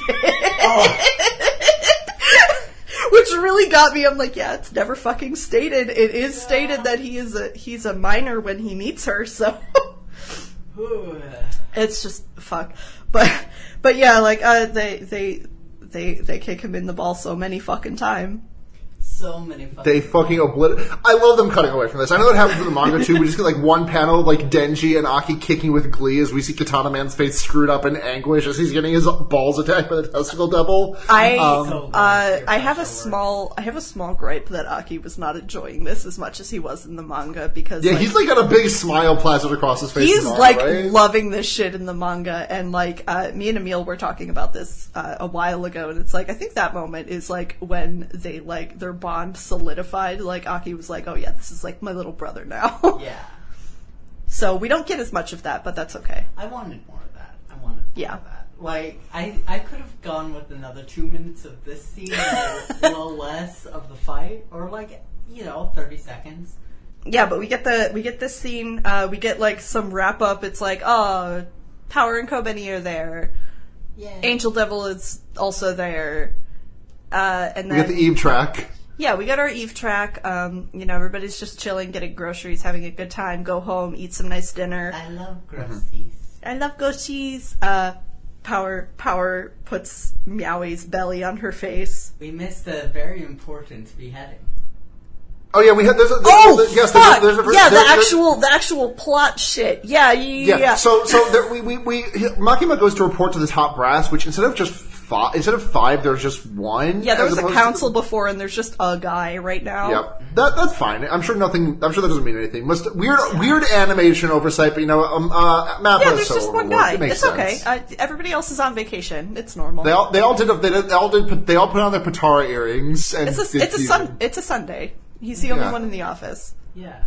Which really got me. I'm like, yeah, it's never fucking stated. It is stated that he's a minor when he meets her, so. It's just fuck. But yeah, like they kick him in the ball so many fucking time. So many fucking... They fucking obliterate... I love them cutting away from this. I know it happens in the manga, too. We just get, like, one panel of, like, Denji and Aki kicking with glee as we see Katana Man's face screwed up in anguish as he's getting his balls attacked by the testicle devil. I have a small gripe that Aki was not enjoying this as much as he was in the manga, because... Yeah, like, he's, like, got a big smile plastered across his face. He's, like, loving this shit in the manga, and, like, me and Emil were talking about this a while ago, and it's like, I think that moment is, like, when they, like, their bond solidified. Like, Aki was like, oh yeah, this is like my little brother now. Yeah. So we don't get as much of that, but that's okay. I wanted more of that. More of that. Like, I could have gone with another 2 minutes of this scene, or a little less of the fight, or like, 30 seconds. Yeah, but we get this scene, we get like some wrap up. It's like, oh, Power and Kobeni are there. Yeah. Angel Devil is also there. And then we get the Eve track. Yeah, we got our Eve track. Everybody's just chilling, getting groceries, having a good time, go home, eat some nice dinner. I love groceries. I love groceries. Power puts Meowie's belly on her face. We missed a very important beheading. Oh yeah, we had there's fuck! The actual plot shit. Yeah. So Makima goes to report to the top brass, which instead of 5, there's just one. Yeah, there was a council before, and there's just a guy right now. Yep, that's fine. I'm sure that doesn't mean anything. Weird animation oversight, but Mappa there's is so just one overworked. guy. It makes it's sense. okay. Everybody else is on vacation. It's normal. They all put on their Patara earrings. And it's a Sunday. He's the only one in the office. Yeah.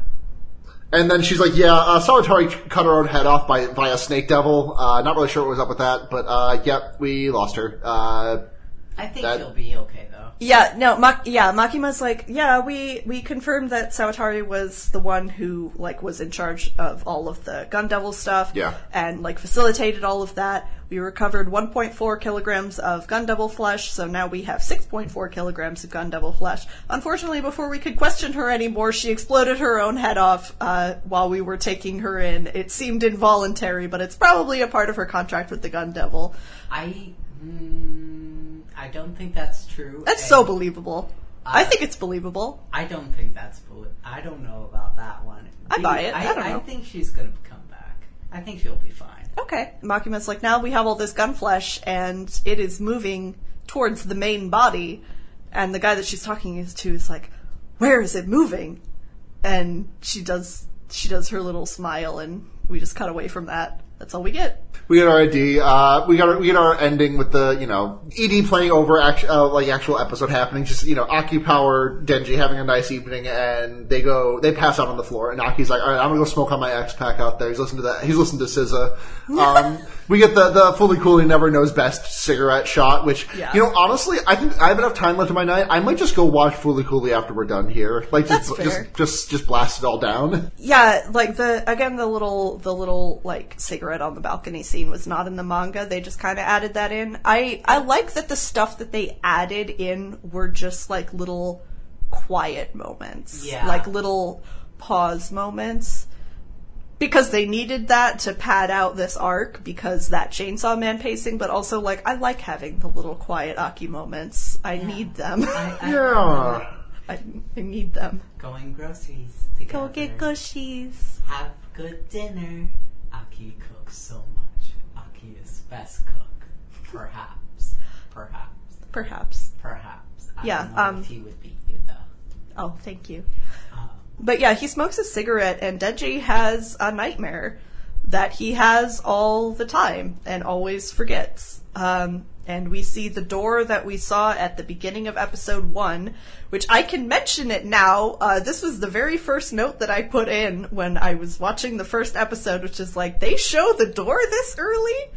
And then she's like, Sawatari cut her own head off via Snake Devil. Not really sure what was up with that, but we lost her. I think she'll be okay, though. Yeah, no, Makima's like, we confirmed that Sawatari was the one who, like, was in charge of all of the Gun Devil stuff. Yeah. And, like, facilitated all of that. We recovered 1.4 kilograms of Gun Devil flesh, so now we have 6.4 kilograms of Gun Devil flesh. Unfortunately, before we could question her anymore, she exploded her own head off while we were taking her in. It seemed involuntary, but it's probably a part of her contract with the Gun Devil. I don't think that's true. That's so believable. I think it's believable. I don't think that's I don't know about that one. I buy it. I don't know. I think she's going to come back. I think she'll be fine. Okay. Makima's like, now we have all this gun flesh, and it is moving towards the main body. And the guy that she's talking to is like, where is it moving? And she does her little smile, and we just cut away from that. That's all we get. We get our ID. We get our ending with the ED playing over actual episode happening. Just Aki, Power, Denji having a nice evening, and they pass out on the floor. And Aki's like, all right, I'm gonna go smoke on my X-Pack out there. He's listening to that. He's listening to SZA. We get the fully cool, he never knows best cigarette shot. Which honestly, I think I have enough time left in my night. I might just go watch Fully Coolly after we're done here. Like just blast it all down. Yeah, like the little like cigarette on the balcony scene was not in the manga. They just kind of added that in. I like that the stuff that they added in were just like little quiet moments. Yeah. Like little pause moments. Because they needed that to pad out this arc, because that Chainsaw Man pacing, but also, like, I like having the little quiet Aki moments. I need them. I need them. Going groceries together. Go get groceries. Have good dinner. Aki cooks so much. Aki is best cook. Perhaps. I don't know if he would beat you, though. Oh, thank you. But yeah, he smokes a cigarette, and Denji has a nightmare that he has all the time and always forgets. And we see the door that we saw at the beginning of episode 1, which I can mention it now. This was the very first note that I put in when I was watching the first episode, which is like, they show the door this early?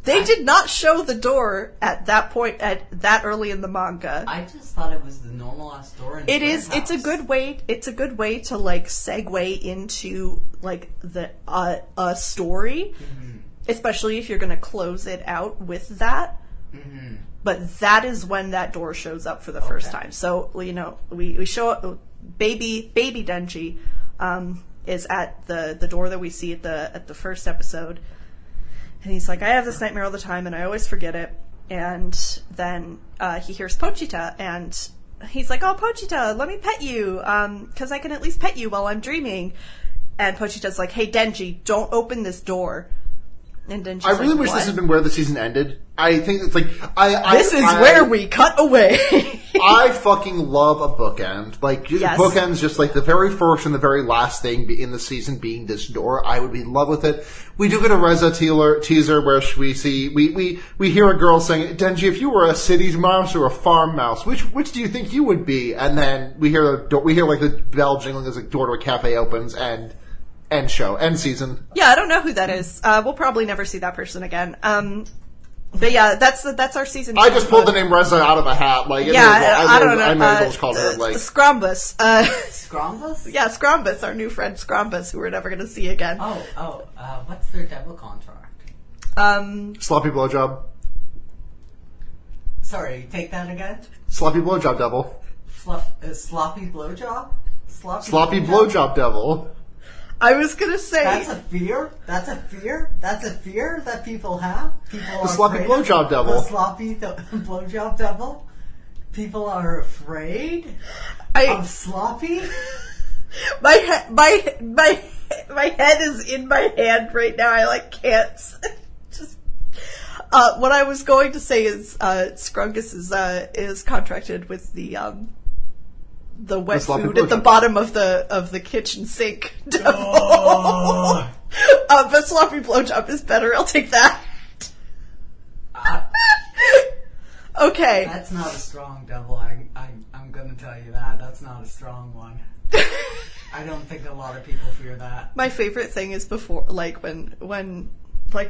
They did not show the door at that point, at that early in the manga. I just thought it was the normal ass door. It is. It's a good way. It's a good way to like segue into like the a story, especially if you're going to close it out with that. Mm-hmm. But that is when that door shows up for the first time. So we show baby Denji. is at the door that we see at the first episode. And he's like, I have this nightmare all the time, and I always forget it. And then he hears Pochita, and he's like, oh, Pochita, let me pet you, because I can at least pet you while I'm dreaming. And Pochita's like, hey, Denji, don't open this door. And Denji's I really like, wish what? this had been where the season ended. I think it's like... This is where we cut away. I fucking love a bookend. Like, Yes. bookends, just like the very first and the very last thing in the season being this door. I would be in love with it. We do get a Reza teaser where we see, we hear a girl saying, Denji, if you were a city mouse or a farm mouse, which do you think you would be? And then we hear like the bell jingling as the door to a cafe opens and end show, end season. Yeah, I don't know who that is. We'll probably never see that person again. But yeah, that's our season. I just pulled the name Reza out of a hat. Like, I don't know. I might as well just call her like Scrombus. Scrombus? Yeah, Scrombus, our new friend Scrombus, who we're never going to see again. What's their devil contract? sloppy blowjob. Sorry, take that again? Sloppy blowjob devil. Sloppy blowjob? Sloppy blowjob devil. I was going to say... That's a fear? That's a fear? That's a fear that people have? People The sloppy blowjob devil. The sloppy blowjob devil? People are afraid of sloppy? My head is in my hand right now. I can't... Just... what I was going to say is Scrungus is contracted with the wet food at the bottom of the kitchen sink devil. Oh. But sloppy blowjob is better. I'll take that. Okay. That's not a strong devil. I'm gonna tell you that. That's not a strong one. I don't think a lot of people fear that. My favorite thing is before,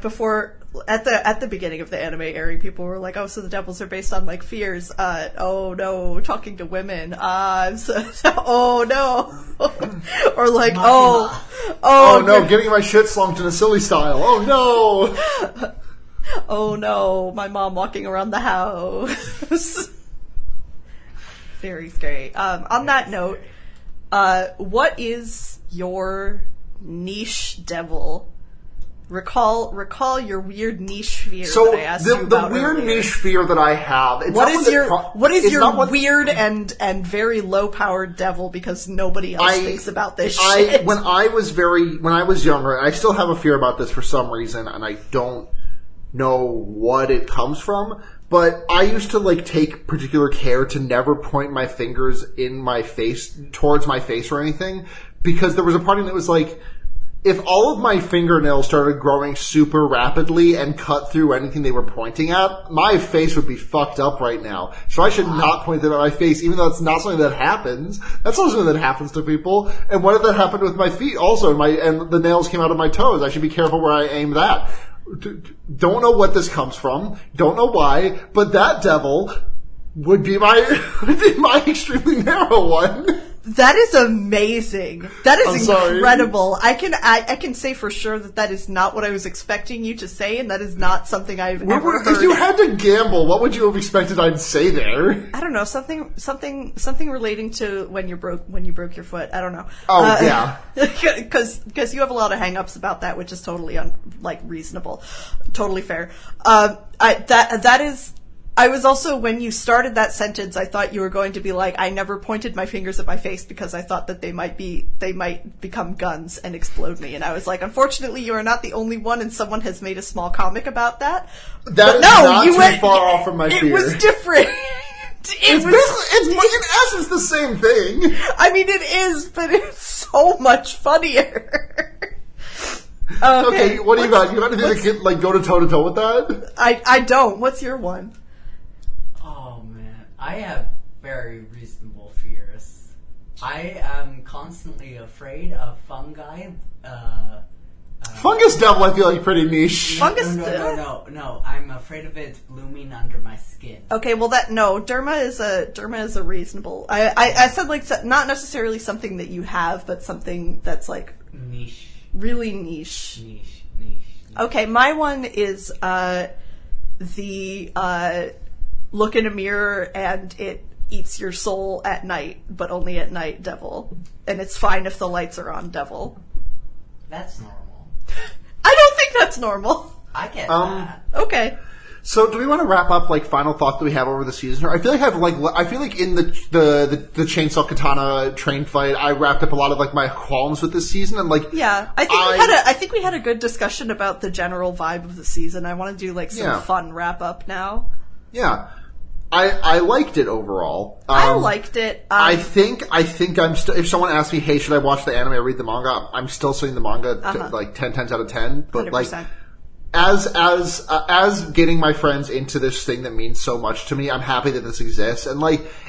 before at the beginning of the anime airing, people were like, "Oh, so the devils are based on fears." Oh no, talking to women. Oh no, or like, oh no, getting my shit slumped in a silly style. Oh no, oh no, my mom walking around the house. Very scary. On that note, what is your niche devil? Recall your weird niche fear that I asked you about the weird earlier. niche fear that I have. What is your weird and very low powered devil? Because nobody else thinks about this shit. When I was younger, and I still have a fear about this for some reason, and I don't know what it comes from. But I used to take particular care to never point my fingers in my face towards my face or anything, because there was a part of me that was like, if all of my fingernails started growing super rapidly and cut through anything they were pointing at, my face would be fucked up right now. So I should not point them at my face, even though it's not something that happens. That's not something that happens to people. And what if that happened with my feet also, and the nails came out of my toes? I should be careful where I aim that. Don't know what this comes from. Don't know why. But that devil would be my extremely narrow one. That is amazing. That is incredible. Sorry. I can say for sure that is not what I was expecting you to say, and that is not something I've ever heard. If you had to gamble, what would you have expected I'd say there? I don't know, something relating to when you broke your foot. I don't know. Oh yeah, because you have a lot of hang-ups about that, which is totally reasonable, totally fair. That is. I was also, when you started that sentence, I thought you were going to be like, I never pointed my fingers at my face because I thought that they might become guns and explode me. And I was like, unfortunately, you are not the only one, and someone has made a small comic about that. You went far off from my fear. It was different. It's in essence the same thing. I mean, it is, but it's so much funnier. Okay, what do you got? You got anything that can go to toe with that? I don't. What's your one? Oh man, I have very reasonable fears. I am constantly afraid of fungi. Fungus devil, I feel pretty niche. Fungus. No. I'm afraid of it blooming under my skin. Okay, well derma is a reasonable. I said not necessarily something that you have, but something that's niche. Really niche. Niche. Okay, my one is look in a mirror and it eats your soul at night, but only at night devil. And it's fine if the lights are on devil. That's normal. I don't think that's normal. I get that. Okay. So, do we want to wrap up final thoughts that we have over the season? I feel like in the Chainsaw Katana train fight, I wrapped up a lot of my qualms with this season, and yeah, I think we had a good discussion about the general vibe of the season. I want to do some fun wrap up now. Yeah, I liked it overall. I liked it. I think I'm still. If someone asks me, "Hey, should I watch the anime or read the manga?" I'm still saying the manga 10 times out of 10. But 100%. As getting my friends into this thing that means so much to me, I'm happy that this exists. And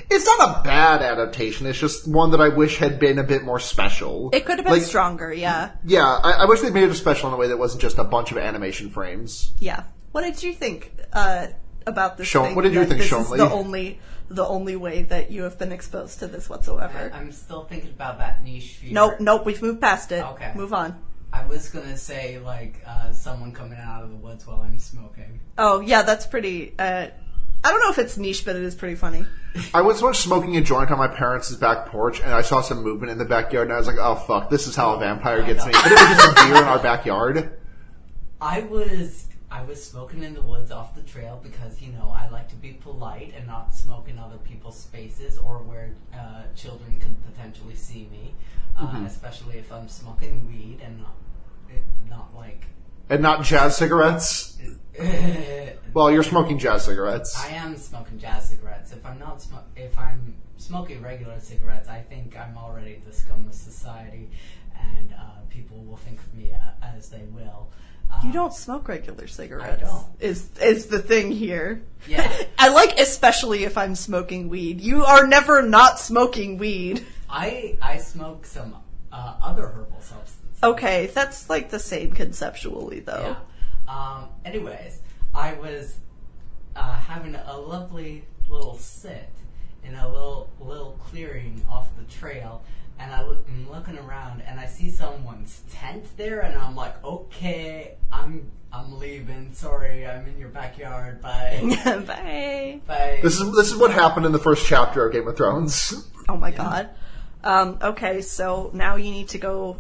it's not a bad adaptation. It's just one that I wish had been a bit more special. It could have been stronger, yeah. Yeah, I wish they made it special in a way that wasn't just a bunch of animation frames. Yeah. What did you think about this thing? What did you think, Shonley? This is the only way that you have been exposed to this whatsoever. I'm still thinking about that niche fear. Nope, we've moved past it. Okay. Move on. I was gonna say, someone coming out of the woods while I'm smoking. Oh, yeah, that's pretty, I don't know if it's niche, but it is pretty funny. I was once smoking a joint on my parents' back porch, and I saw some movement in the backyard, and I was like, oh, fuck, this is how a vampire gets me. But it was just a deer in our backyard. I was smoking in the woods off the trail because, I like to be polite and not smoke in other people's spaces or where children could potentially see me, especially if I'm smoking weed and not like... And not jazz cigarettes? Well, you're smoking jazz cigarettes. I am smoking jazz cigarettes. If I'm smoking regular cigarettes, I think I'm already the scum of society, and people will think of me as they will. You don't smoke regular cigarettes. I don't. Is the thing here. Yeah. I like especially if I'm smoking weed. You are never not smoking weed. I smoke some other herbal substances. Okay, that's the same conceptually, though. Yeah. Anyways, I was having a lovely little sit in a little clearing off the trail, and I'm looking around, and I see someone's tent there, and I'm like, okay, I'm leaving. Sorry, I'm in your backyard. Bye. Bye. Bye. This is what happened in the first chapter of Game of Thrones. Oh my god. Okay, so now you need to go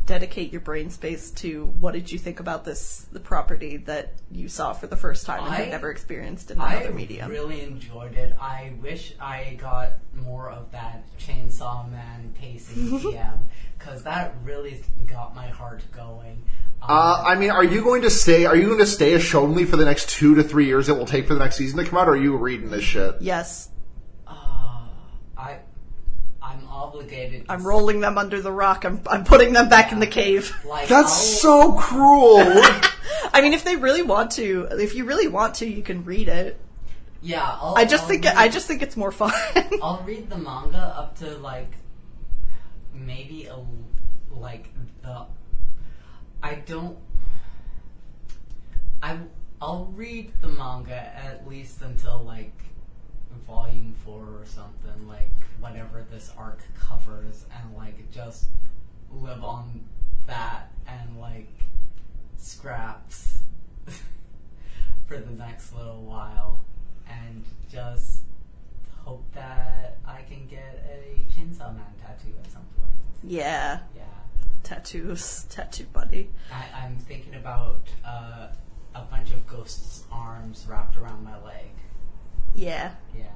dedicate your brain space to what did you think about the property that you saw for the first time and had never experienced in another medium. I really enjoyed it. I wish I got more of that Chainsaw Man pacing PM, because that really got my heart going. Are you going to stay as Shonley for the next 2 to 3 years it will take for the next season to come out, or are you reading this shit? Yes. I'm obligated. I'm rolling them under the rock. I'm putting them back in the cave. That's so cruel. I mean, if you really want to, you can read it. Yeah, I just think it's more fun. I'll read the manga up to maybe I'll read the manga at least until volume 4 or something, whatever this arc covers, and just live on that and scraps for the next little while, and just hope that I can get a Chainsaw Man tattoo at some point. Yeah. Yeah. Tattoos. Tattoo buddy. I'm thinking about a bunch of ghosts' arms wrapped around my leg. Yeah. Yeah.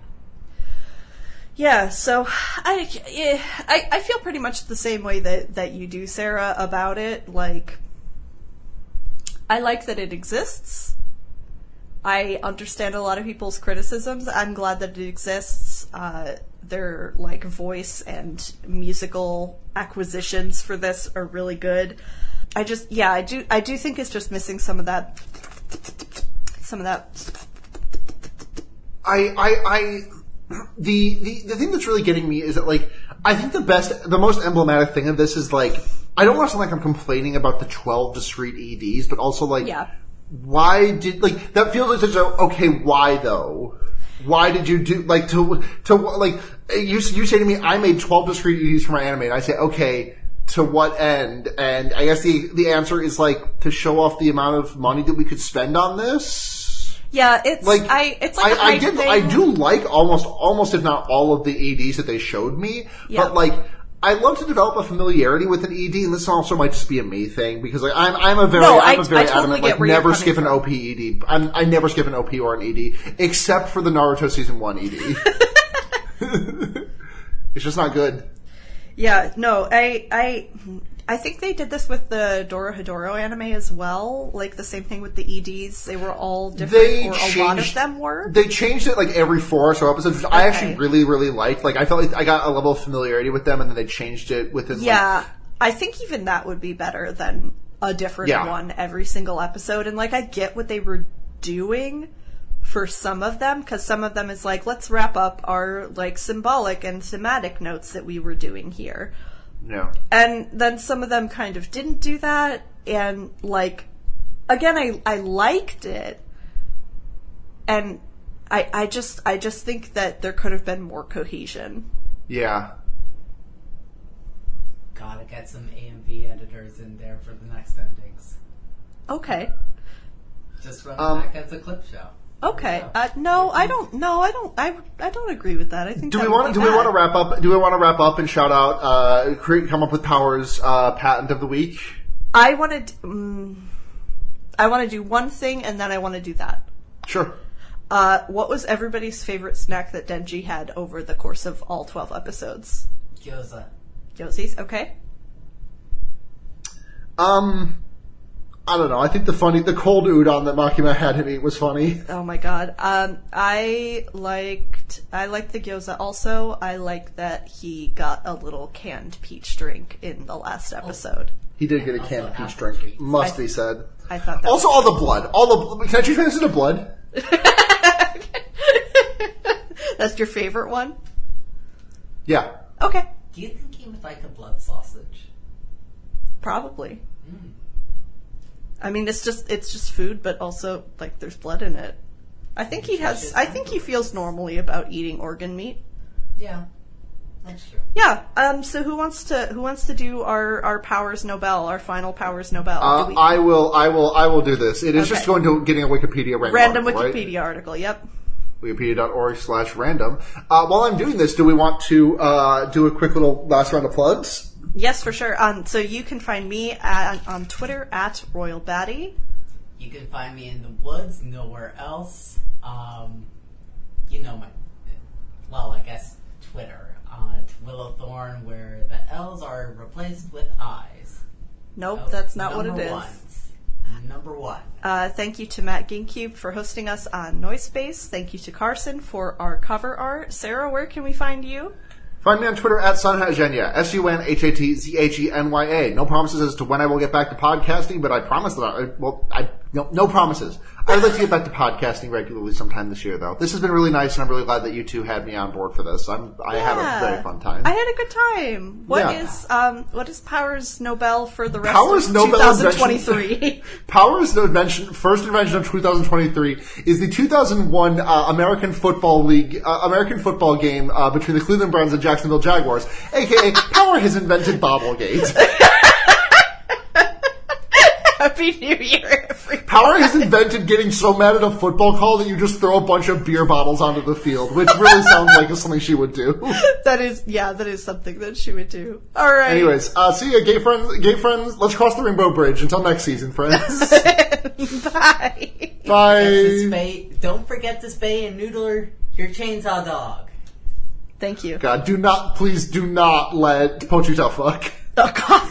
Yeah, so I feel pretty much the same way that you do, Sarah, about it. I like that it exists. I understand a lot of people's criticisms. I'm glad that it exists. Their voice and musical acquisitions for this are really good. I do think it's just missing some of that. The thing that's really getting me is that I think the most emblematic thing of this is I don't want to sound like I'm complaining about the 12 discrete EDs, but also why did that feels like such a okay, why though? Why did you do you say to me I made 12 discrete EDs for my anime, and I say okay, to what end? And I guess the answer is to show off the amount of money that we could spend on this. Yeah, it's I do like almost if not all of the EDs that they showed me, yeah. But I love to develop a familiarity with an ED, and this also might just be a me thing because like I'm a very I adamant totally like never skip an OP ED. I never skip an OP or an ED except for the Naruto season 1 ED. It's just not good. Yeah, no, I think they did this with the Dorohedoro anime as well. Like the same thing with the EDs. They were all different, a lot of them were. They changed it like every 4 or so episodes, which I actually really, really liked. Like I felt like I got a level of familiarity with them, and then they changed it within. Yeah, I think even that would be better than a different one every single episode. And like I get what they were doing for some of them, because some of them is like, let's wrap up our like symbolic and thematic notes that we were doing here. Yeah. And then some of them kind of didn't do that, and like again I liked it, and I just think that there could have been more cohesion. Yeah. Gotta get some AMV editors in there for the next endings. Okay. Just run it back as a clip show. Okay. No, I don't. No, I don't. I don't agree with that. I think. Do we want to wrap up? Do we want to wrap up and shout out? Come up with Power's patent of the week. I want to do one thing, and then I want to do that. Sure. What was everybody's favorite snack that Denji had over the course of all 12 episodes? Gyoza. Gyozis. Okay. I don't know. I think the cold udon that Makima had him eat was funny. Oh my god. I liked the gyoza also. I like that he got a little canned peach drink in the last episode. He did get a canned peach drink. Must be said. I thought that also all the blood. Can I change my answer to blood? That's your favorite one? Yeah. Okay. Do you think he would like a blood sausage? Probably. I mean, it's just food, but also like there's blood in it. I think he feels normally about eating organ meat. Yeah, that's true. Yeah. So who wants to do our Powers Nobel, our final Powers Nobel? I will do this. It is just going to getting a Wikipedia random article, Wikipedia article. Yep. Wikipedia.org/random. While I'm doing this, do we want to do a quick little last round of plugs? Yes, for sure. So you can find me on Twitter at Royal Batty. You can find me in the woods, nowhere else. I guess Twitter. Willowthorn, where the L's are replaced with I's. Nope, that's not what it is. Number 1. Thank you to Matt Gincube for hosting us on Noise Space. Thank you to Carson for our cover art. Sarah, where can we find you? Find me on Twitter at Sunhatzhenya, SUNHATZHENYA. No promises as to when I will get back to podcasting, but I promise that no promises. I would like to get back to podcasting regularly sometime this year, though. This has been really nice, and I'm really glad that you two had me on board for this. I had a very fun time. I had a good time. What is Powers Nobel for the rest of 2023? Powers Nobel first invention of 2023 is the 2001 American Football League American football game between the Cleveland Browns and Jacksonville Jaguars, aka Power has invented Bobblegate. Happy New Year, everybody. Power has invented getting so mad at a football call that you just throw a bunch of beer bottles onto the field, which really sounds like something she would do. That is something that she would do. All right. Anyways, see ya, gay friends. Let's cross the rainbow bridge. Until next season, friends. Bye. Bye. Don't forget to spay and neuter your chainsaw dog. Thank you. God, please do not let Pochita fuck. Oh, God.